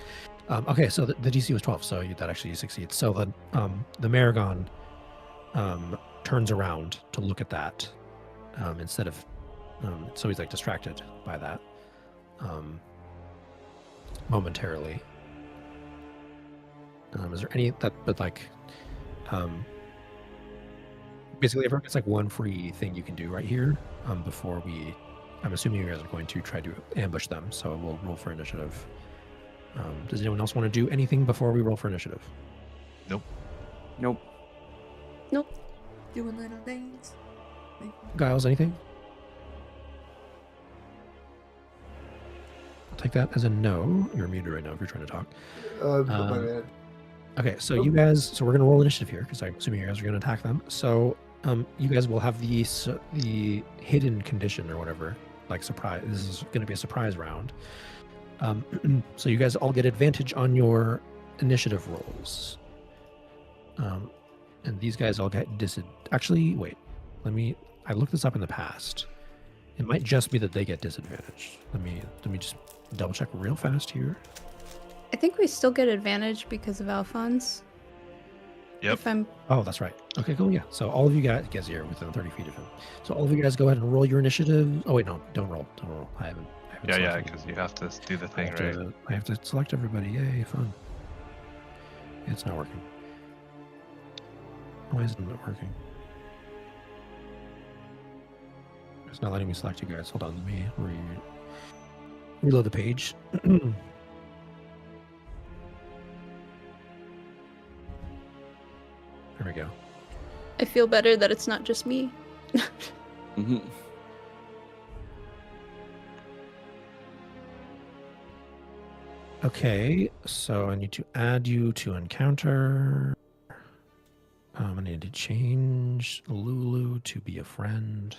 Okay, so the DC was 12, so that actually succeeds. So the Maragon turns around to look at that instead of so he's like distracted by that momentarily. Is there any that but like basically everyone gets like one free thing you can do right here before I'm assuming you guys are going to try to ambush them, so we'll roll for initiative. Does anyone else want to do anything before we roll for initiative? Nope. Do a little dance. Giles, anything? I'll take that as a no. You're muted right now if you're trying to talk. My bad. Okay, so you guys, so we're gonna roll initiative here because I'm assuming you guys are gonna attack them. So you guys will have the hidden condition or whatever, like surprise. This is gonna be a surprise round. So you guys all get advantage on your initiative rolls. And these guys all get Actually, wait. I looked this up in the past. It might just be that they get disadvantaged. Let me just double check real fast here. I think we still get advantage because of Alphonse. Yep. If I'm Oh, that's right. Okay, cool. Yeah. So all of you guys, gets here within 30 feet of him. So all of you guys go ahead and roll your initiative. Oh wait, no, don't roll. Don't roll. I haven't Yeah, selected- because you have to do the I thing, have right? to- I have to select everybody. Yay, fun. It's not working. Why isn't it working? It's not letting me select you guys. Hold on, let me reload the page. There we go. I feel better that it's not just me. Mhm. Okay, so I need to add you to encounter. I need to change Lulu to be a friend.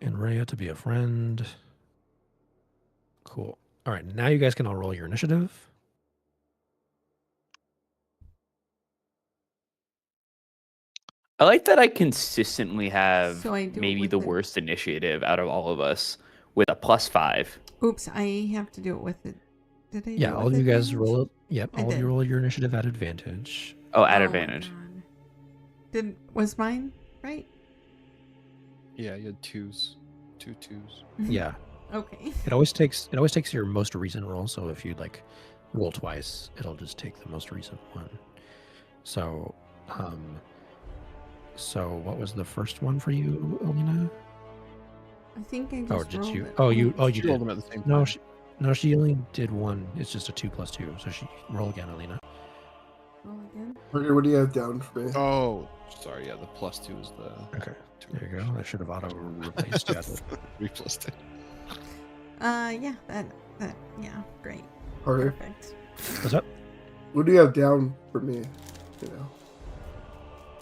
And Rhea to be a friend. Cool. All right, now you guys can all roll your initiative. I like that I consistently have So I do it maybe with the the- worst initiative out of all of us with a +5. Oops, I have to do it with it. Did I? Yeah, do it all with of you guys advantage? roll it. Yep, I all of you did. roll your initiative at advantage. Oh, at Oh my advantage. God. Was mine right? Yeah, you had twos. Two twos. Yeah. Okay. It always takes your most recent roll, so if you like roll twice, it'll just take the most recent one. So what was the first one for you, Alina? I think I just Oh, did rolled you? it. Oh, you She did. rolled them at the same time. No, she only did one. It's just a 2 + 2. So she roll again, Alina. Roll again. Okay, what do you have down for me? Oh, sorry. Yeah, the +2 is the. Okay, there you go. I should have auto replaced you. 3 + 2. Yeah, that, yeah, great. Okay, Perfect. What's up? what do you have down for me? You know.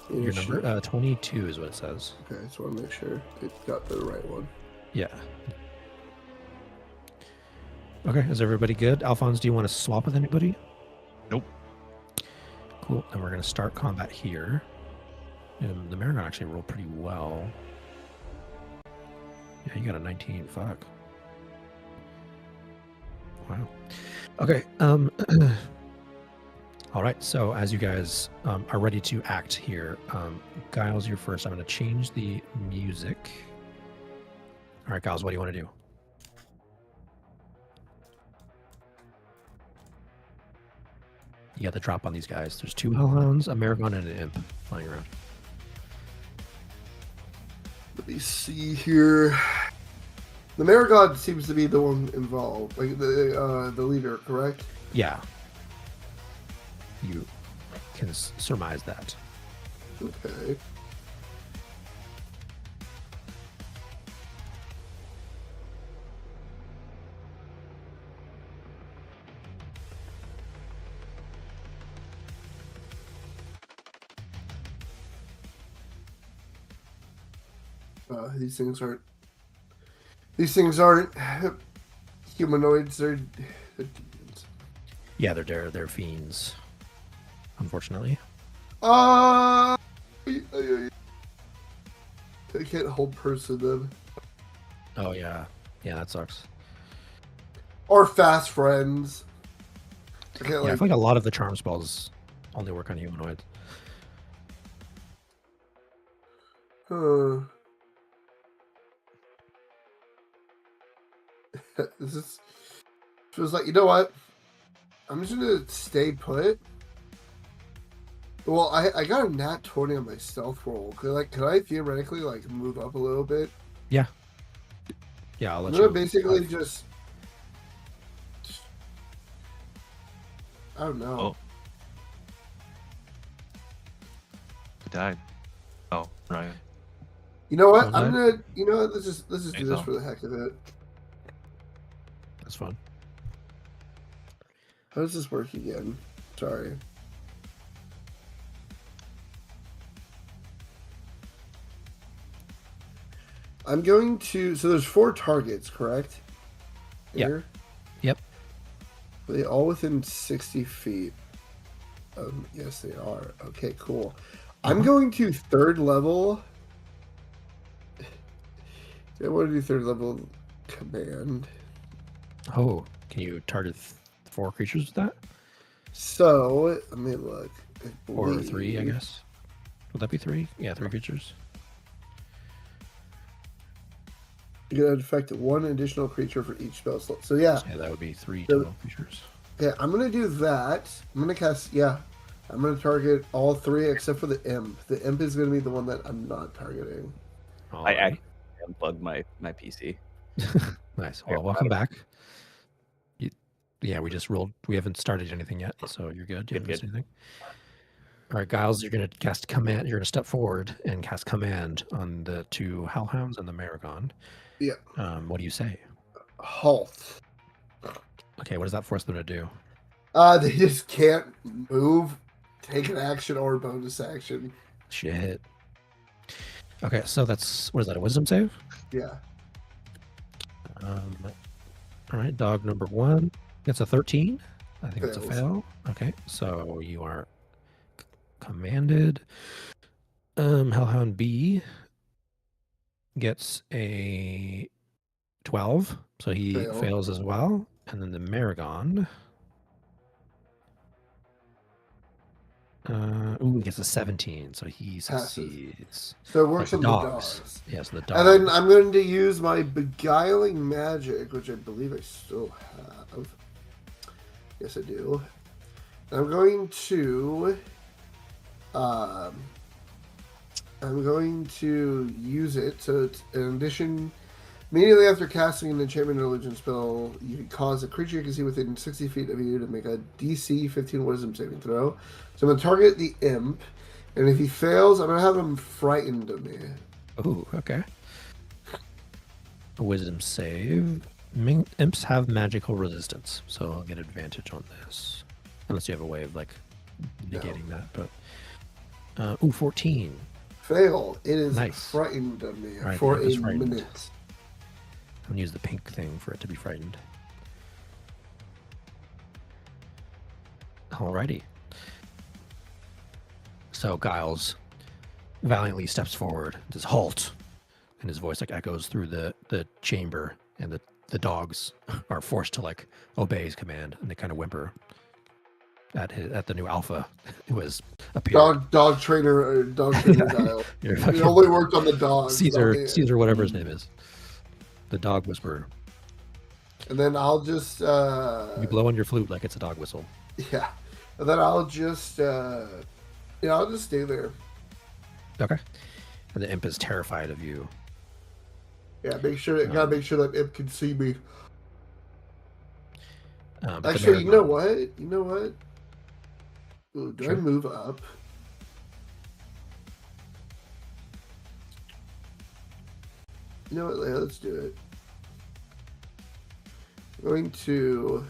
Your Initiative. number 22 is what it says. Okay, I just want to make sure it got the right one. Yeah. Okay, is everybody good? Alphonse, do you want to swap with anybody? Nope. Cool. Then we're going to start combat here. The Maragon actually rolled pretty well. Yeah, you got a 19. Fuck. Wow. Okay. All right. So as you guys are ready to act here, Giles, you're first. I'm going to change the music. All right, Giles, what do you want to do? You got the drop on these guys. There's 2 hellhounds, a Maragon, and an imp flying around. Let me see here. The Marigod seems to be the one involved, like the leader, correct? Yeah. You can surmise that. Okay. These things aren't. These things aren't humanoids. They're demons. Yeah, they're fiends. Unfortunately. I can't hold person them. Oh yeah. Yeah, that sucks. Or fast friends. I can't Yeah, I like. feel like a lot of the charm spells only work on humanoids. This is feels like, you know what? I'm just gonna stay put. Well, I got a nat 20 on my stealth roll. Could I theoretically like move up a little bit? Yeah, I'll I'm let gonna you. basically just I don't know. Oh. Who died? Oh, Ryan. You know what? What was I'm that? gonna. You know what? Let's just do Hey, this Tom. for the heck of it. That's fun. How does this work again? Sorry. I'm going to. So there's 4 targets, correct? Yep. Here? Yep. Are they all within 60 feet? Yes, they are. Okay, cool. I'm going to third level. I want to do third level command. Oh, can you target 4 creatures with that? So let me look. Or 3, I guess. Would that be 3? Yeah, 3 creatures. You're gonna affect 1 additional creature for each spell slot. So yeah. Yeah, that would be 3 So- total creatures. Okay, I'm gonna do that. I'm gonna cast. Yeah, I'm gonna target all 3 except for the imp. The imp is gonna be the one that I'm not targeting. I Alright. actually unplugged my PC. Nice. Well, welcome back. Yeah, we just rolled. We haven't started anything yet, so you're good. You haven't missed anything. All right, Giles, you're going to cast command. You're going to step forward and cast command on the 2 hellhounds and the Maragon. Yeah. What do you say? Halt. Okay, what does that force them to do? They just can't move, take an action, or a bonus action. Shit. Okay, so that's, what is that, a wisdom save? Yeah. All right, dog number 1. That's a 13. I think it's a Fails. fail. Okay, so you are commanded. Hellhound B gets a 12, so he Fail. fails as well. And then the Maragon. He gets a 17, so he succeeds. So it works Like on the dogs. Yes, the And dogs. then I'm going to use my beguiling magic, which I believe I still have. Yes, I do. I'm going to use it. So it's in addition, immediately after casting an enchantment or illusion spell, you can cause a creature you can see within 60 feet of you to make a DC 15 Wisdom saving throw. So I'm going to target the imp, and if he fails, I'm going to have him frightened of me. Oh, okay. A wisdom save. Imps have magical resistance, so I'll get advantage on this. Unless you have a way of, like, negating that. But 14. Fail. It is Nice. frightened of me Right, for the imp is a frightened. minute. I'm gonna use the pink thing for it to be frightened. Alrighty. So Giles valiantly steps forward, says halt, and his voice like echoes through the chamber, and the dogs are forced to like obey his command, and they kind of whimper at the new alpha who has appeared. Dog trainer dial. You're It fucking only worked on the dogs. not me. Caesar, whatever his name is. The dog whisperer. And then I'll just You blow on your flute like it's a dog whistle. yeah. And then I'll just I'll just stay there. Okay. And the imp is terrified of you. Yeah, gotta make sure that imp can see me. But the Actually, you know Maragon- what? You know what? Ooh, do I Sure. move up? You know what? Yeah, let's do it. I'm going to.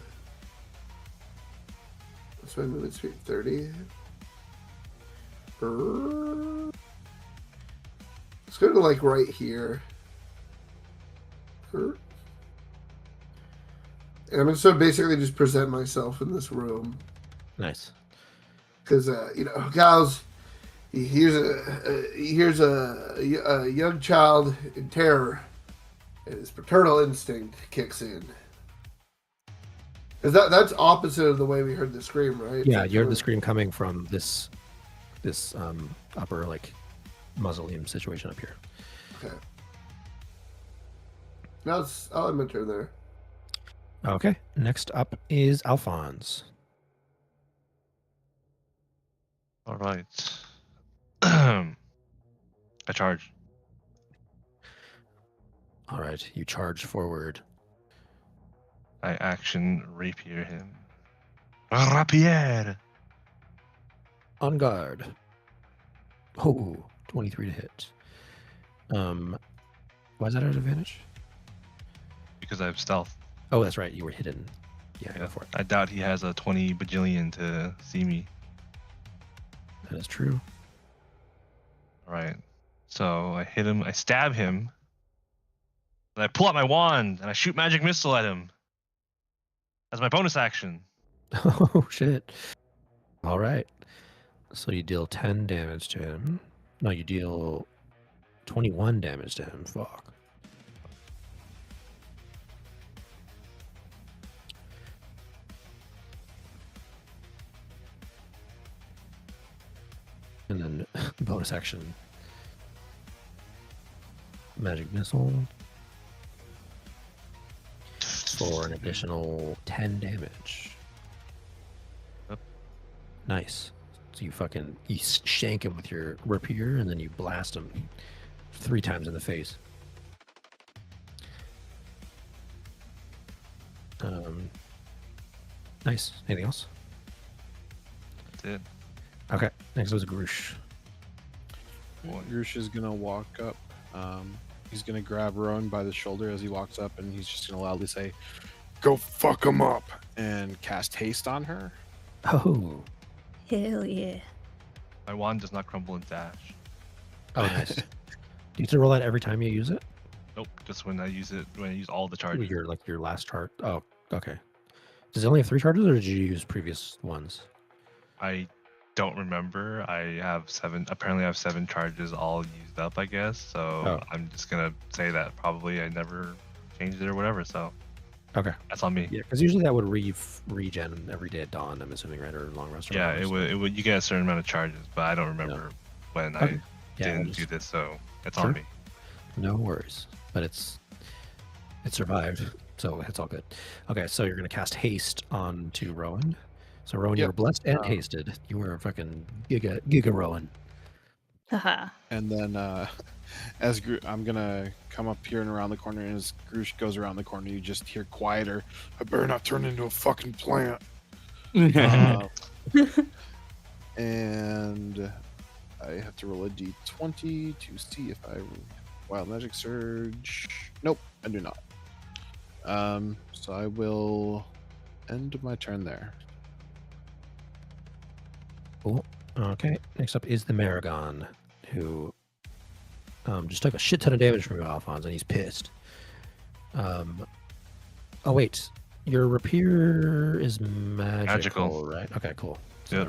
What's my movement speed? 30. Let's go to like right here. And I'm going to basically just present myself in this room. Nice. Because Giles, here's a young child in terror, and his paternal instinct kicks in. Because that's opposite of the way we heard the scream, right? Yeah, you heard the scream coming from this upper like mausoleum situation up here. Okay. Now I'll have my turn there. Okay. Next up is Alphonse. All right. I charge. All right, you charge forward. I action rapier him. Rapier. On guard. Oh, 23 to hit. Why is that at advantage? Because I have stealth. Oh, that's right. You were hidden. Yeah, Yeah. go for it. I doubt he has a 20 bajillion to see me. That is true. All right. So I hit him. I stab him. And I pull out my wand and I shoot magic missile at him. As my bonus action. Oh shit. All right. So you deal 10 damage to him. No, you deal 21 damage to him. Fuck. And then bonus action. Magic missile. For an additional 10 damage. Yep. Nice. So you shank him with your rapier and then you blast him 3 times in the face. Nice. Anything else? That's it. Okay. Next was Grush. Grush is gonna walk up. He's gonna grab Rowan by the shoulder as he walks up, and he's just gonna loudly say, Go fuck him up. and cast haste on her. Oh. Hell yeah. My wand does not crumble in dash. Oh, nice. Do you have to roll that every time you use it? Nope, just when I use it, when I use all the charges. Your last chart. Oh, okay. Does it only have 3 charges, or did you use previous ones? I don't remember. I have 7. Apparently, I have 7 charges all used up, I guess. So Oh. I'm just gonna say that probably I never changed it or whatever. So Okay. that's on me. Yeah, because usually that would regen every day at dawn, I'm assuming, right? Or long rest. Or Yeah, long it rest. would. It would. You get a certain amount of charges, but I don't remember when Okay. I Yeah, didn't just- do this. So it's Sure. on me. No worries. But it survived, so it's all good. Okay, so you're gonna cast haste onto Rowan. So Rowan, you Yep. were blessed and hasted. You were fucking giga Rowan. Haha. And then I'm gonna come up here and around the corner, and as Grush goes around the corner, you just hear quieter. I better not turn into a fucking plant. uh, and I have to roll a d20 to see if I wild magic surge. Nope, I do not. So I will end my turn there. Cool. Okay, next up is the Maragon, who just took a shit ton of damage from you, Alphonse, and he's pissed. Oh wait, your rapier is magical, right? Okay, cool. Yep.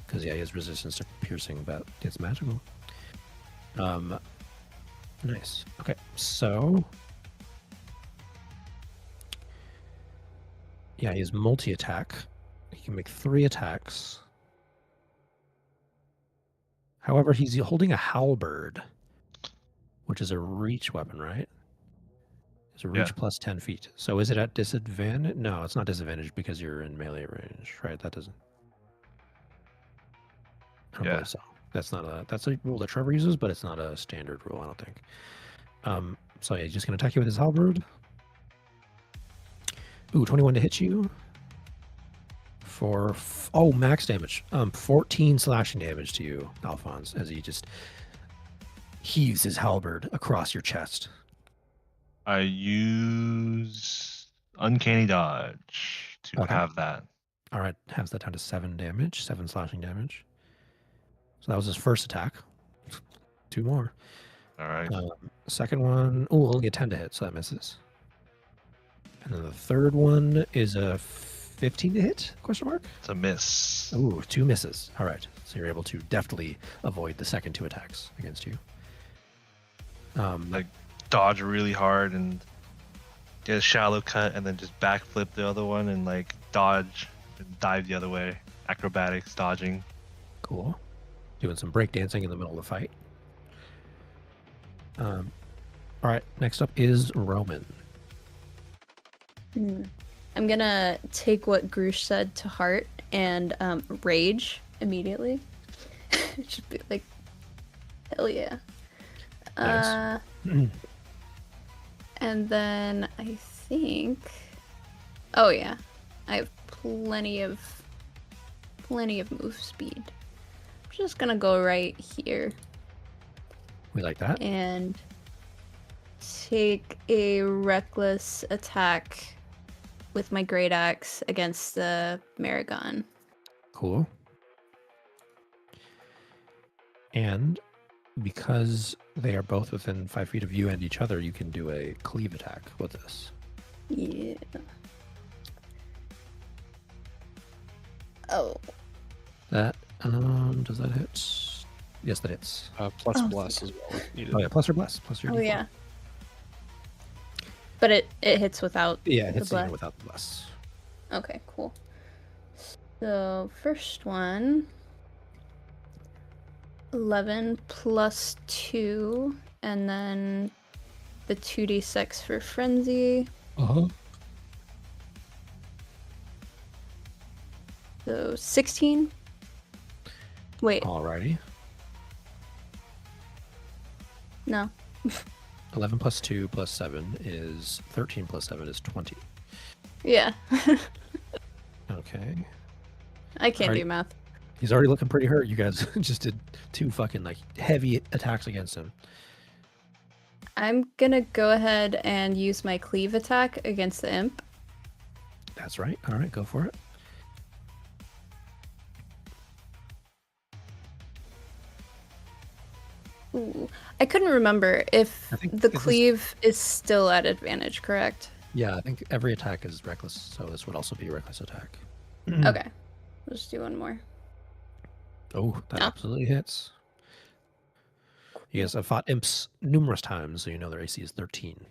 Because yeah, he has resistance to piercing, but it's magical. Nice. Okay, so yeah, he has multi-attack. He can make 3 attacks. However, he's holding a halberd, which is a reach weapon, right? It's a reach Yeah. plus 10 feet. So is it at disadvantage? No, it's not disadvantage because you're in melee range, right? That doesn't. I don't Yeah. believe so. That's a rule that Trevor uses, but it's not a standard rule, I don't think. So yeah, he's just gonna attack you with his halberd. Ooh, 21 to hit you. For max damage. 14 slashing damage to you, Alphonse, as he just heaves his halberd across your chest. I use uncanny dodge to Okay. have that. All right, halves that down to 7 damage, 7 slashing damage. So that was his first attack. 2 more. All right. Second one, only a 10 to hit, so that misses. And then the third one is a 15 to hit? Question mark. It's a miss. Ooh, 2 misses. All right, so you're able to deftly avoid the second 2 attacks against you. Like dodge really hard and get a shallow cut, and then just backflip the other one and like dodge and dive the other way. Acrobatics, dodging. Cool. Doing some breakdancing in the middle of the fight. All right, next up is Roman. I'm gonna take what Grush said to heart and rage immediately. Just be like, hell yeah. Nice. And then I think, oh yeah, I have plenty of move speed. I'm just gonna go right here We like that. and take a reckless attack with my great axe against the Maragon. Cool. And because they are both within 5 feet of you and each other, you can do a cleave attack with this. Yeah. Oh. That does that hit? Yes, that hits. Plus Oh, bless as well if needed. Oh yeah, plus or bless, plus your Oh D4. yeah. But it hits without Yeah, it the hits even bless. without the bless. Okay, cool. So first one, 11 plus 2, and then the 2d6 for frenzy. Uh-huh. So 16. Wait, Alrighty. no. 11 plus 2 plus 7 is 13 plus 7 is 20. Yeah. Okay. I can't Alright. do math. He's already looking pretty hurt. You guys just did 2 fucking like heavy attacks against him. I'm gonna go ahead and use my cleave attack against the imp. That's right. Alright, go for it. Ooh. I couldn't remember if I think the this is- cleave is still at advantage, correct? Yeah, I think every attack is reckless, so this would also be a reckless attack. Okay. Let's do one more. Oh, that No. absolutely hits. You guys have fought imps numerous times, so you know their AC is 13.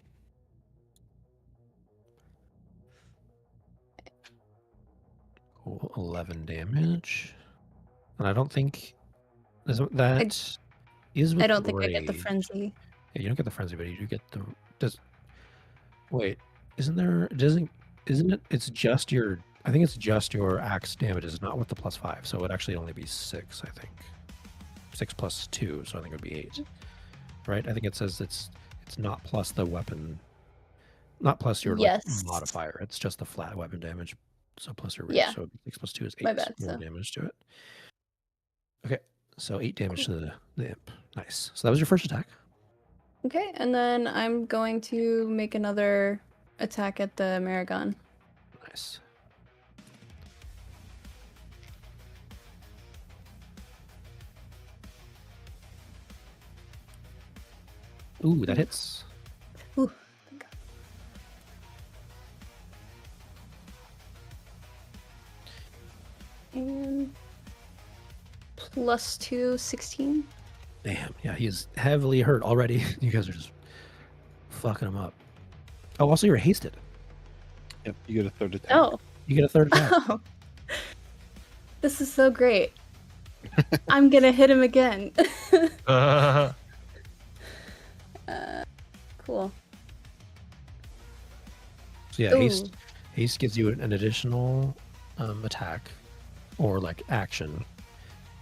Cool, 11 damage. And I don't think that is with I don't think I get the rage. frenzy. Yeah, you don't get the frenzy, but you do get the. Wait, isn't it? It's just your. I think it's just your axe damage. It's not with the +5, so it would actually only be 6. I think 6 plus 2, so I think it would be 8. Right? I think it says it's not plus the weapon, not plus your Yes. modifier. It's just the flat weapon damage. So plus your rage. Yeah. So 6 plus 2 is 8 My bad, more so. damage to it. Okay, so 8 damage to the imp. Nice. So that was your first attack. Okay, and then I'm going to make another attack at the Maragon. Nice. Ooh, that hits. Ooh, thank God. And plus 2, 16. Damn, yeah, he is heavily hurt already. You guys are just fucking him up. Oh, also you're hasted. Yep, you get a third attack. Oh. You get a third attack. Oh. This is so great. I'm gonna hit him again. Cool. So yeah, haste gives you an additional attack or like action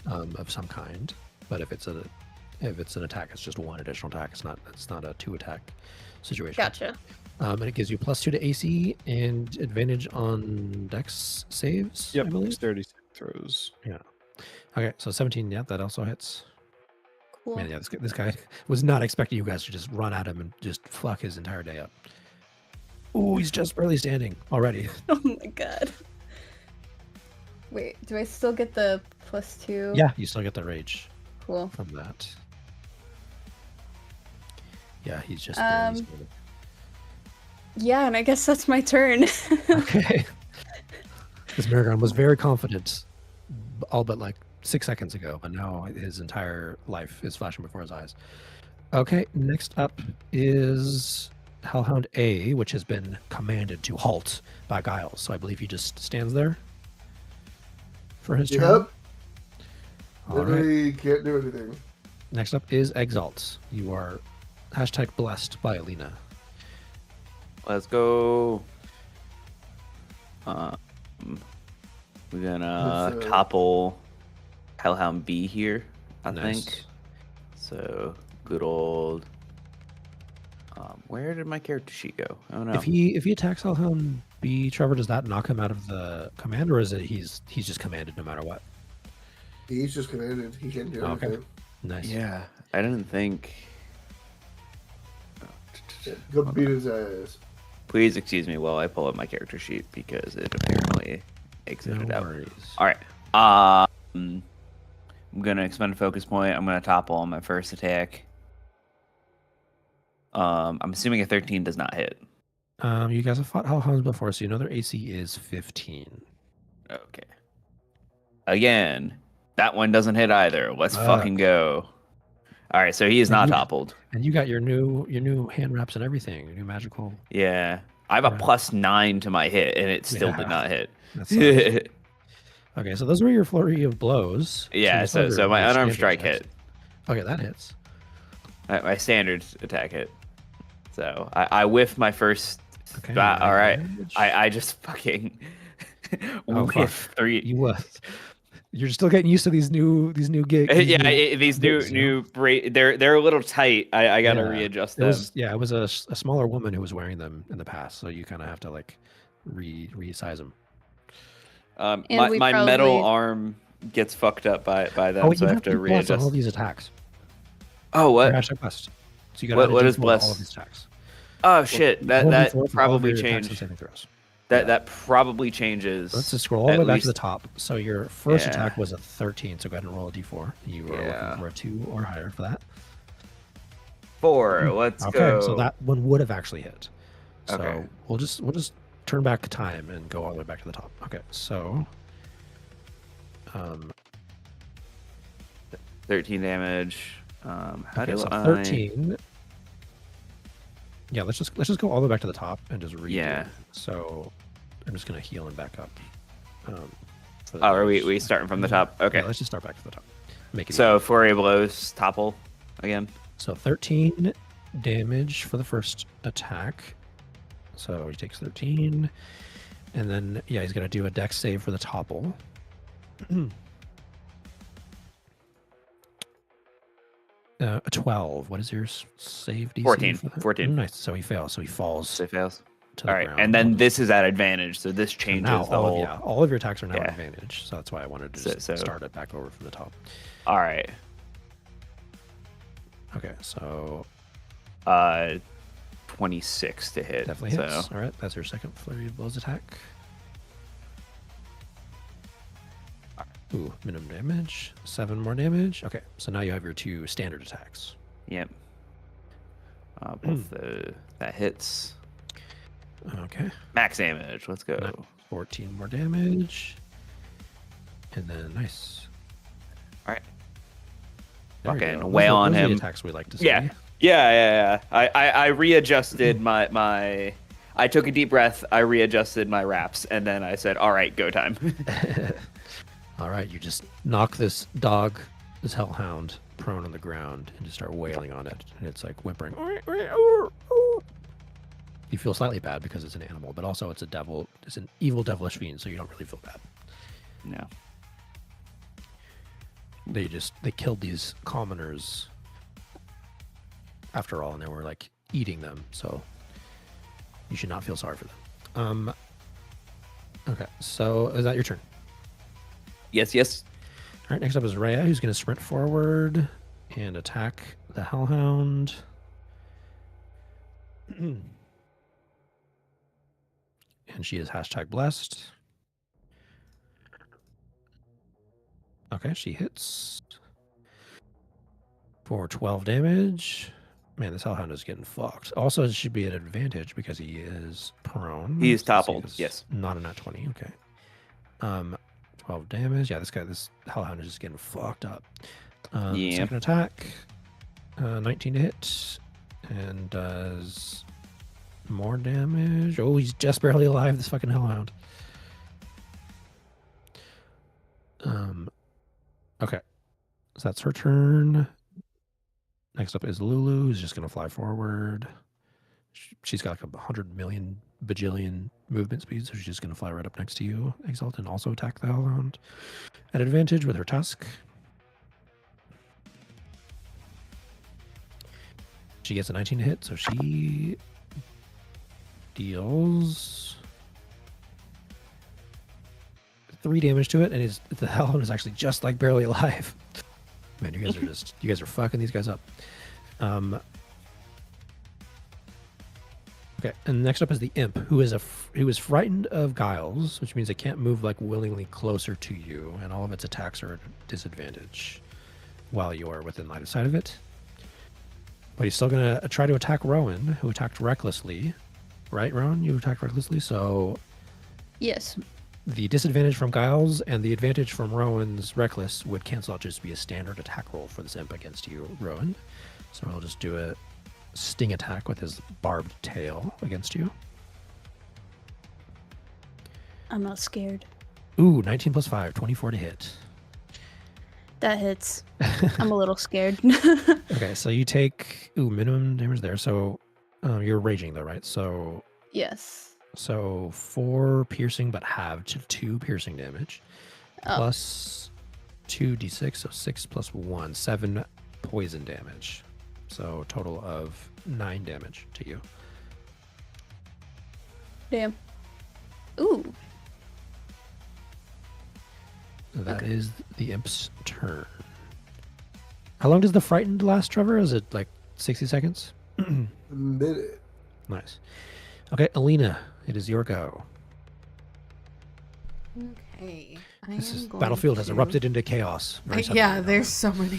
of some kind. But if it's an attack, it's just one additional attack. It's not a 2 attack situation. Gotcha. And it gives you +2 to AC and advantage on Dex saves. Yep, I believe. dexterity throws. Yeah. Okay, so 17. Yeah, that also hits. Cool. Man, yeah, this guy was not expecting you guys to just run at him and just fuck his entire day up. Ooh, he's just barely standing already. Oh my God. Wait, do I still get the +2? Yeah, you still get the rage Cool. from that. Yeah, he's just barely standing. Yeah, and I guess that's my turn. Okay. This Maragon was very confident, all but like 6 seconds ago, but now his entire life is flashing before his eyes. Okay, next up is Hellhound A, which has been commanded to halt by Giles. So I believe he just stands there for his turn. Yep. All right. Literally can't do anything. Next up is Exalt. You are #blessed by Alina. Let's go. We're gonna Let's, topple Hellhound B here, I Nice. think. So good old. Where did my character sheet go? Oh no. If he attacks Hellhound B, Trevor, does that knock him out of the command, or is it he's just commanded no matter what? He's just commanded. He can't do Okay. anything. Nice. Yeah, I didn't think. Yeah, go beat his ass. Please excuse me while I pull up my character sheet because it apparently exited No out. worries. All right. I'm gonna expend a focus point. I'm gonna topple on my first attack. I'm assuming a 13 does not hit. You guys have fought Hellhounds before, so you know their AC is 15. Okay. Again, That one doesn't hit either. Let's fucking go. All right, so he is not toppled. And you got your new hand wraps and everything, your new magical. Yeah. I have a +9 to my hit, and it still did not hit. Okay, so those were your flurry of blows. Yeah, so my unarmed strike hit. Okay, that hits. My standard attack hit. So I whiff my first. Okay. All right. I just fucking whiff 3. You're still getting used to these new gigs. These new they're a little tight. I gotta readjust them. It was a smaller woman who was wearing them in the past, so you kind of have to like resize them. My metal arm gets fucked up by them, so I have to readjust all these attacks. Oh, what? Blessed. So you got what is blessed? All of these attacks. Oh shit! That probably changed. That probably changes. Let's just scroll all the way back to the top. So your first attack was a 13, so go ahead and roll a d4. You were looking for a 2 or higher for that. 4. Let's go. Okay, so that one would have actually hit. So okay. we'll just turn back time and go all the way back to the top. Okay, so 13 damage. How do so I 13. Yeah, let's just go all the way back to the top and just read. Yeah. So I'm just gonna heal him back up. Are we starting from the top? Okay. Yeah, let's just start back to the top. Make it so 4 blows, topple again. So 13 damage for the first attack. So he takes 13, and then he's gonna do a dex save for the topple. A 12. What is your save DC? 14. Nice. So he fails. So he falls. So he fails. To the ground. And then this is at advantage. So this changes now the whole. All of your attacks are now at advantage. So that's why I wanted to just start it back over from the top. All right. Okay. So. 26 to hit. Definitely hits. All right. That's your second flurry of blows attack. Ooh, minimum damage. 7 more damage. Okay, so now you have your 2 standard attacks. Yep. Both that hits. Okay. Max damage. Let's go. 14 more damage. And then nice. All right. There Fucking wail on him. The attacks we like to see. Yeah. I readjusted my. I took a deep breath. I readjusted my wraps, and then I said, "All right, go time." All right, you just knock this dog, this hellhound, prone on the ground and just start wailing on it. And it's like whimpering. You feel slightly bad because it's an animal, but also it's a devil. It's an evil, devilish fiend, so you don't really feel bad. No. They killed these commoners after all, and they were like eating them, so you should not feel sorry for them. Okay, so is that your turn? Yes. All right, next up is Rhea, who's going to sprint forward and attack the hellhound. And she is #blessed. Okay, she hits for 12 damage. Man, this hellhound is getting fucked. Also, it should be at advantage because he is prone. He is toppled, yes. Not a nat 20, okay. 12 damage. Yeah, this hellhound is just getting fucked up. Second attack, 19 to hit, and does more damage. Oh, he's just barely alive, this fucking hellhound. Okay, so that's her turn. Next up is Lulu, who's just going to fly forward. She's got like 100 million bajillion movement speed, so she's just going to fly right up next to you, Exalt, and also attack the hellhound at advantage with her tusk. She gets a 19 to hit, so she deals 3 damage to it, and the hellhound is actually just like barely alive. Man, you guys are fucking these guys up. Okay, and next up is the imp, who is frightened of guiles, which means it can't move like willingly closer to you, and all of its attacks are at a disadvantage while you are within line of sight of it. But he's still gonna try to attack Rowan, who attacked recklessly. Right, Rowan? You attacked recklessly, so yes. the disadvantage from Giles and the advantage from Rowan's Reckless would cancel out, just be a standard attack roll for this imp against you, Rowan. So I'll just do a sting attack with his barbed tail against you. I'm not scared. Ooh, 19 plus 5, 24 to hit. That hits. I'm a little scared. Okay, so you take minimum damage there. So you're raging though, right? So Yes. 4 piercing, but halved to 2 piercing damage, plus 2d6, so 6 plus 1, 7 poison damage. So total of 9 damage to you. Damn. Ooh. That is the imp's turn. How long does the frightened last, Trevor? Is it like 60 seconds? A minute. Nice. Okay, Alina, it is your go. Okay. This battlefield has erupted into chaos. Very Yeah, suddenly. there's so many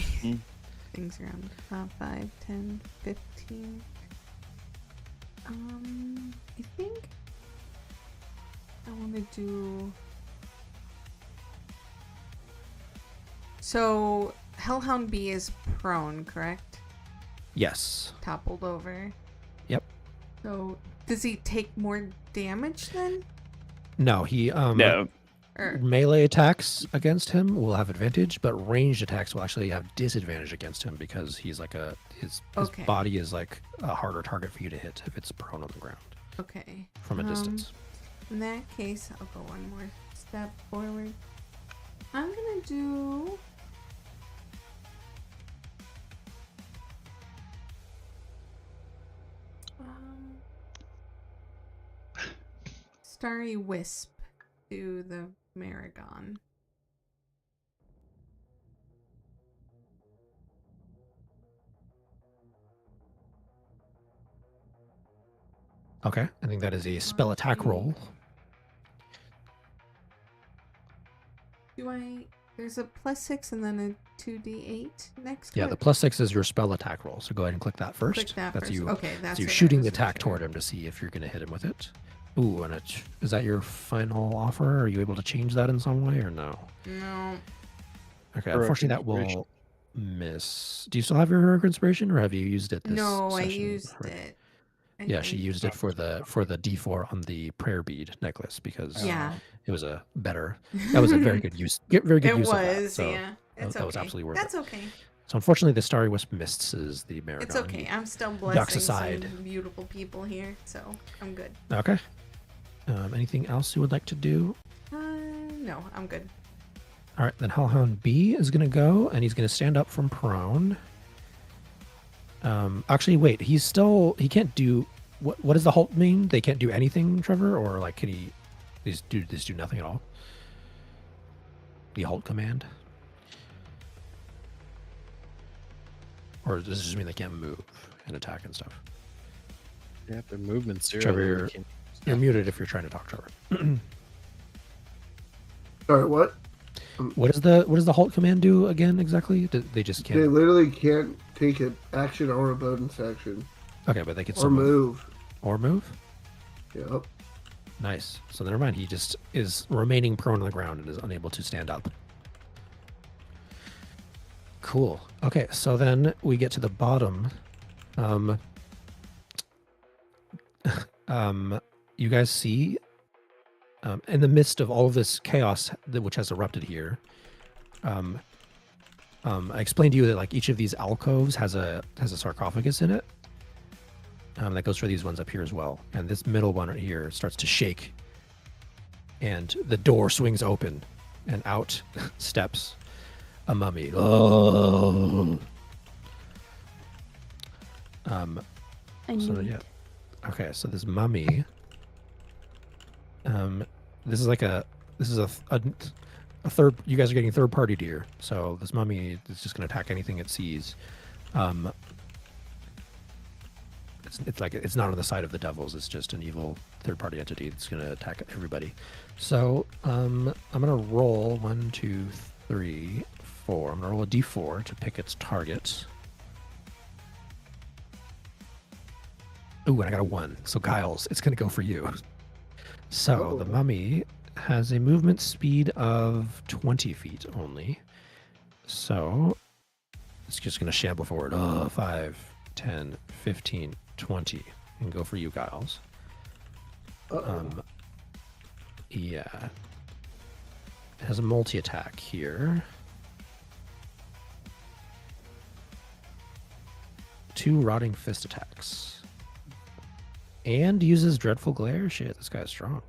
things around. 5, 10, 15. I think I want to do. So Hellhound B is prone, correct? Yes. Toppled over. Yep. So does he take more damage then? No, he No. Or melee attacks against him will have advantage, but ranged attacks will actually have disadvantage against him because he's like his Okay. body is like a harder target for you to hit if it's prone on the ground okay. from a distance. In that case, I'll go one more step forward. I'm gonna do. Starry Wisp to the Maragon. Okay, I think that is a spell attack roll. Do I? There's a +6 and then a 2d8 next. Yeah, to the it? +6 is your spell attack roll. So go ahead and click that first. Click that that's first. you. Okay, that's That's you what I shooting the wasn't attack sure. toward him to see if you're going to hit him with it. Ooh, and is that your final offer? Are you able to change that in some way or no? No. Okay, Heroic unfortunately that inspiration. will miss. Do you still have your heroic inspiration, or have you used it this No, I session? used Right. it. Yeah, she used it for the D4 on the prayer bead necklace because Yeah. it was a better. That was a very good use. Very good It use of that. was, So yeah. It's that was okay. absolutely worth That's it. okay. So unfortunately, the Starry Wisp misses the Maragon. It's okay. I'm still ducks blessing aside. some beautiful people here, so I'm good. Okay. Anything else you would like to do? No, I'm good. All right, then Hellhound B is going to go, and he's going to stand up from prone. Actually, wait. He can't do. What does the halt mean? They can't do anything, Trevor, or like can he? These do nothing at all. The halt command, or does it just mean they can't move and attack and stuff? Yeah, their movement's 0. Trevor, then you're- we can- You're muted if you're trying to talk, Trevor. Sorry, what? What does the halt command do again exactly? They just They can't. literally can't take an action or a bonus action. Okay, but they can Or still move. move. Or move. Yep. Nice. So never mind. He just is remaining prone on the ground and is unable to stand up. Cool. Okay, so then we get to the bottom. You guys see, in the midst of all of this chaos which has erupted here, I explained to you that like each of these alcoves has a sarcophagus in it. That goes for these ones up here as well. And this middle one right here starts to shake. And the door swings open. And out steps a mummy. Oh. I So need yeah. Okay, so this mummy. This is like a third. You guys are getting third party deer. So this mummy is just going to attack anything it sees. It's like it's not on the side of the devils. It's just an evil third party entity that's going to attack everybody. So I'm going to roll 1, 2, 3, 4. I'm going to roll a d4 to pick its target. Ooh, and I got a 1. So Giles, it's going to go for you. So the mummy has a movement speed of 20 feet only. So it's just going to shamble forward. 5, 10, 15, 20. And go for you, Giles. Yeah. It has a multi-attack here. 2 rotting fist attacks. And uses dreadful glare. Shit, this guy's strong.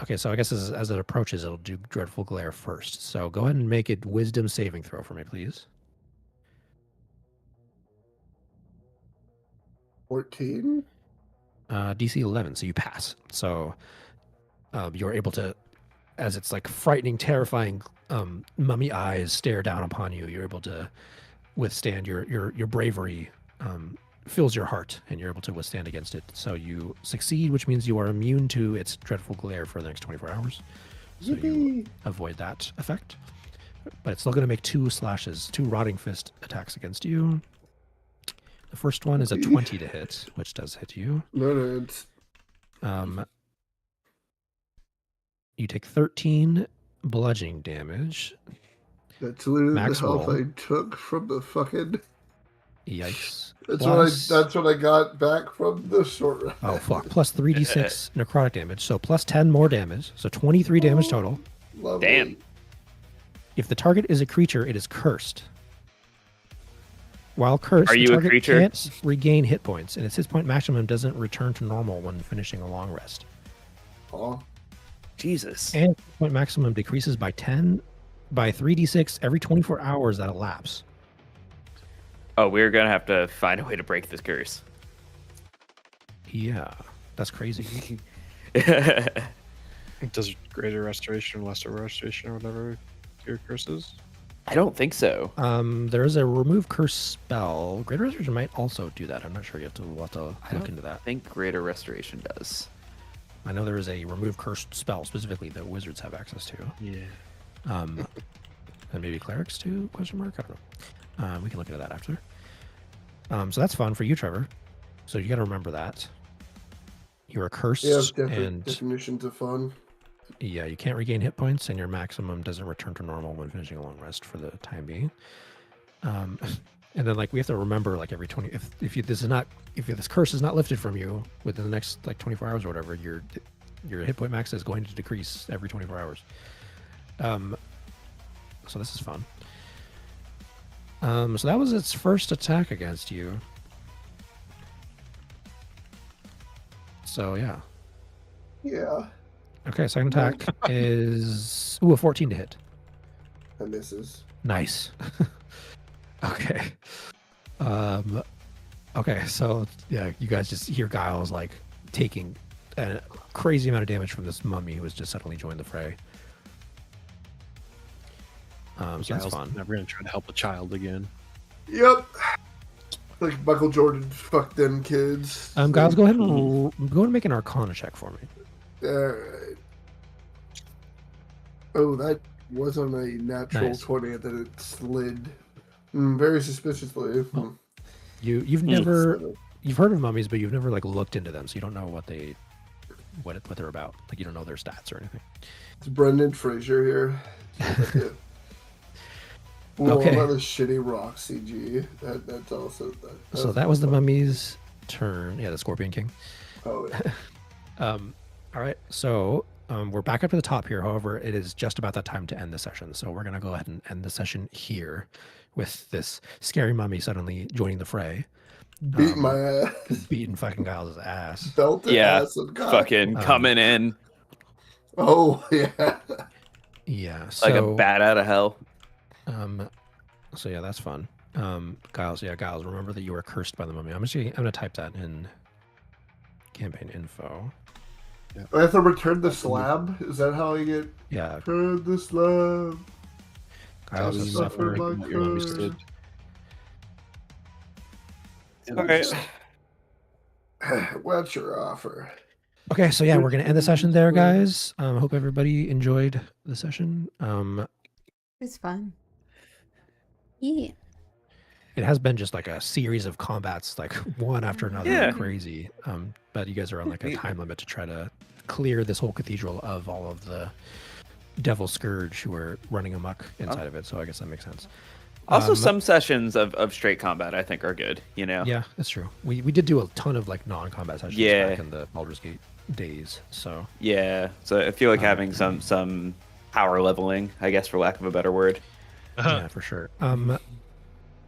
Okay, so I guess as it approaches, it'll do dreadful glare first. So go ahead and make it wisdom saving throw for me, please. 14. DC 11, so you pass. So you're able to, as it's like frightening, terrifying mummy eyes stare down upon you, you're able to withstand your bravery fills your heart, and you're able to withstand against it. So you succeed, which means you are immune to its dreadful glare for the next 24 hours. So you avoid that effect. But it's still going to make 2 slashes, 2 rotting fist attacks against you. The first one is a 20 to hit, which does hit you. No, it's... You take 13 bludgeoning damage. That's literally Max the health roll. I took from the fucking... Yikes. That's what I got back from the short rest. Oh, fuck. Plus 3d6 necrotic damage. So plus 10 more damage. So 23 damage total. Lovely. Damn. If the target is a creature, it is cursed. While cursed, Are the you a target creature? can't regain hit points, and its hit point maximum doesn't return to normal when finishing a long rest. Aw. Jesus. And hit point maximum decreases by 3d6 every 24 hours that elapse. Oh, we're gonna have to find a way to break this curse. Yeah, that's crazy. Does greater restoration, lesser restoration, or whatever your curse is? I don't think so. There is a remove curse spell. Greater Restoration might also do that. I'm not sure. We'll have to look into that. I think greater restoration does. I know there is a remove curse spell specifically that wizards have access to. Yeah. And maybe clerics too? Question mark. I don't know. We can look into that after. So that's fun for you, Trevor. So you got to remember that you are cursed, Yeah, and definitions of fun. yeah, you can't regain hit points, and your maximum doesn't return to normal when finishing a long rest for the time being. And then like we have to remember like every 20 if this curse is not lifted from you within the next like 24 hours or whatever, your hit point max is going to decrease every 24 hours. So this is fun. So that was its first attack against you. So yeah. Yeah, Okay, second attack is a 14 to hit. that misses. Nice. Okay. Okay, so yeah, you guys just hear Giles like taking a crazy amount of damage from this mummy who has just suddenly joined the fray. So that's Giles fun. Never gonna try to help a child again. Yep. Like Michael Jordan, fuck them kids. Giles, go ahead and make an Arcana check for me. Alright. Oh, that was on a natural Nice. 20 and then it slid. Very suspiciously. Oh. You've heard of mummies, but you've never like looked into them, so you don't know what they're about. Like you don't know their stats or anything. It's Brendan Fraser here. Well, Okay. another shitty rock CG. That's also that. So that was the mummy's turn. Yeah, the Scorpion King. Oh, yeah. All right, so we're back up to the top here. However, it is just about that time to end the session. So we're going to go ahead and end the session here with this scary mummy suddenly joining the fray. Beat my ass. Beating fucking Giles' ass. Belted Yeah, ass and God. Fucking coming in Oh, yeah. Yeah, so, like a bat out of hell. So yeah, that's fun. Giles, remember that you were cursed by the mummy. I'm gonna type that in campaign info. I have to return the slab? Is that how I get... Yeah, Return the slab. Giles I is suffer suffering. my Your mummy's curse. dead. Okay. What's your offer? Okay, so yeah, we're gonna end the session there, guys. Hope everybody enjoyed the session. It's fun. Yeah. It has been just like a series of combats, like one after another, Yeah. crazy. But you guys are on like a time limit to try to clear this whole cathedral of all of the Devil Scourge who are running amok inside of it. So I guess that makes sense. Also, some sessions of straight combat I think are good. You know. Yeah, that's true. We did do a ton of like non-combat sessions back in the Baldur's Gate days. So yeah, so I feel like having some power leveling, I guess, for lack of a better word. yeah, for sure.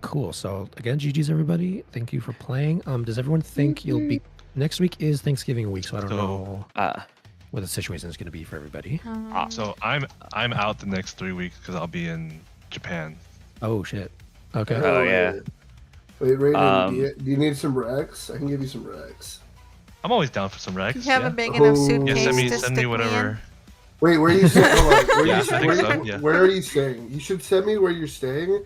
Cool. So again, GG's everybody. Thank you for playing. Does everyone think you'll be next week is Thanksgiving week, so I don't know what the situation is going to be for everybody. So I'm out the next 3 weeks because I'll be in Japan. Oh shit. Okay. Oh yeah. Wait, Raiden, do you need some Rex? I can give you some Rex. I'm always down for some Rex. You have yeah. a big enough suitcase Yeah, to send stick me me whatever. in? Wait, where are you staying? Hold on. Where are you staying? You should send me where you're staying,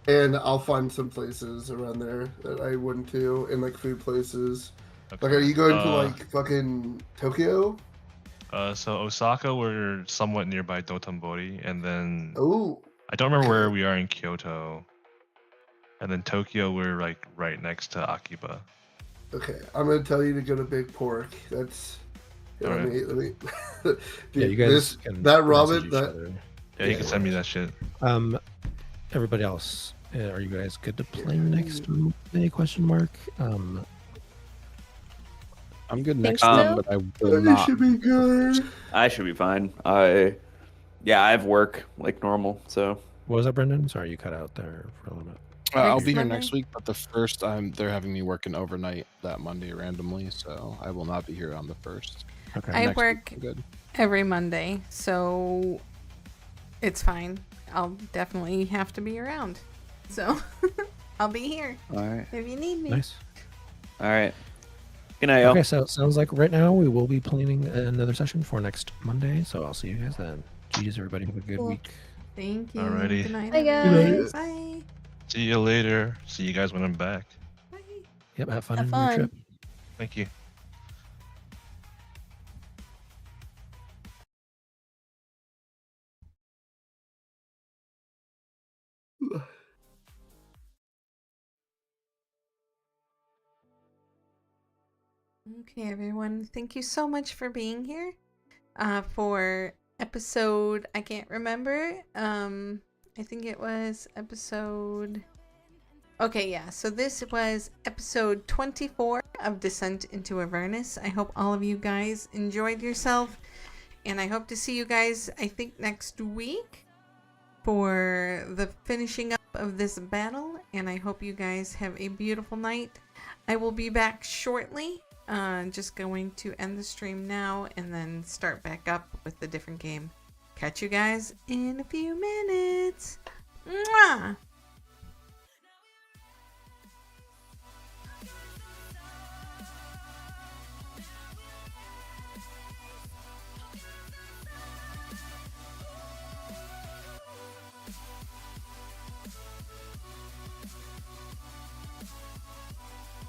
and I'll find some places around there that I wouldn't to, and like food places. Okay. Like, are you going to like fucking Tokyo? So Osaka, we're somewhat nearby Dotonbori, and then Oh, I don't remember where we are in Kyoto. And then Tokyo, we're like right next to Akiba. okay. I'm gonna tell you to go to Big Pork. That's. All right. Let me. Yeah, Dude, you guys can that message ramen each that. other. Yeah, you can send me that shit. Everybody else, are you guys good to play next Monday? Question mark. I'm good Think next week, so? but I will It not. should be good. I should be fine. I have work like normal, so What was that, Brendan? Sorry, you cut out there for a little bit. I'll Next be here Monday? next week, but the first they're having me working overnight that Monday randomly, so I will not be here on the first. Okay. I Next week, work I'm good. every Monday, so it's fine. I'll definitely have to be around. So I'll be here all right. if you need me. Nice. All right. Good night, y'all. Okay, so it sounds like right now we will be planning another session for next Monday. So I'll see you guys then. GG's everybody. Have a good Cool. week. Thank you. Alrighty. Good night, Bye, everyone. guys. Bye. See you later. See you guys when I'm back. Bye. Yep. Have fun Have in your fun. trip. Thank you. Okay, everyone. Thank you so much for being here for episode, I can't remember. I think it was episode... Okay, yeah. So this was episode 24 of Descent into Avernus. I hope all of you guys enjoyed yourself. And I hope to see you guys, I think, next week for the finishing up of this battle. And I hope you guys have a beautiful night. I will be back shortly. Just going to end the stream now and then start back up with a different game. Catch you guys in a few minutes. Mwah!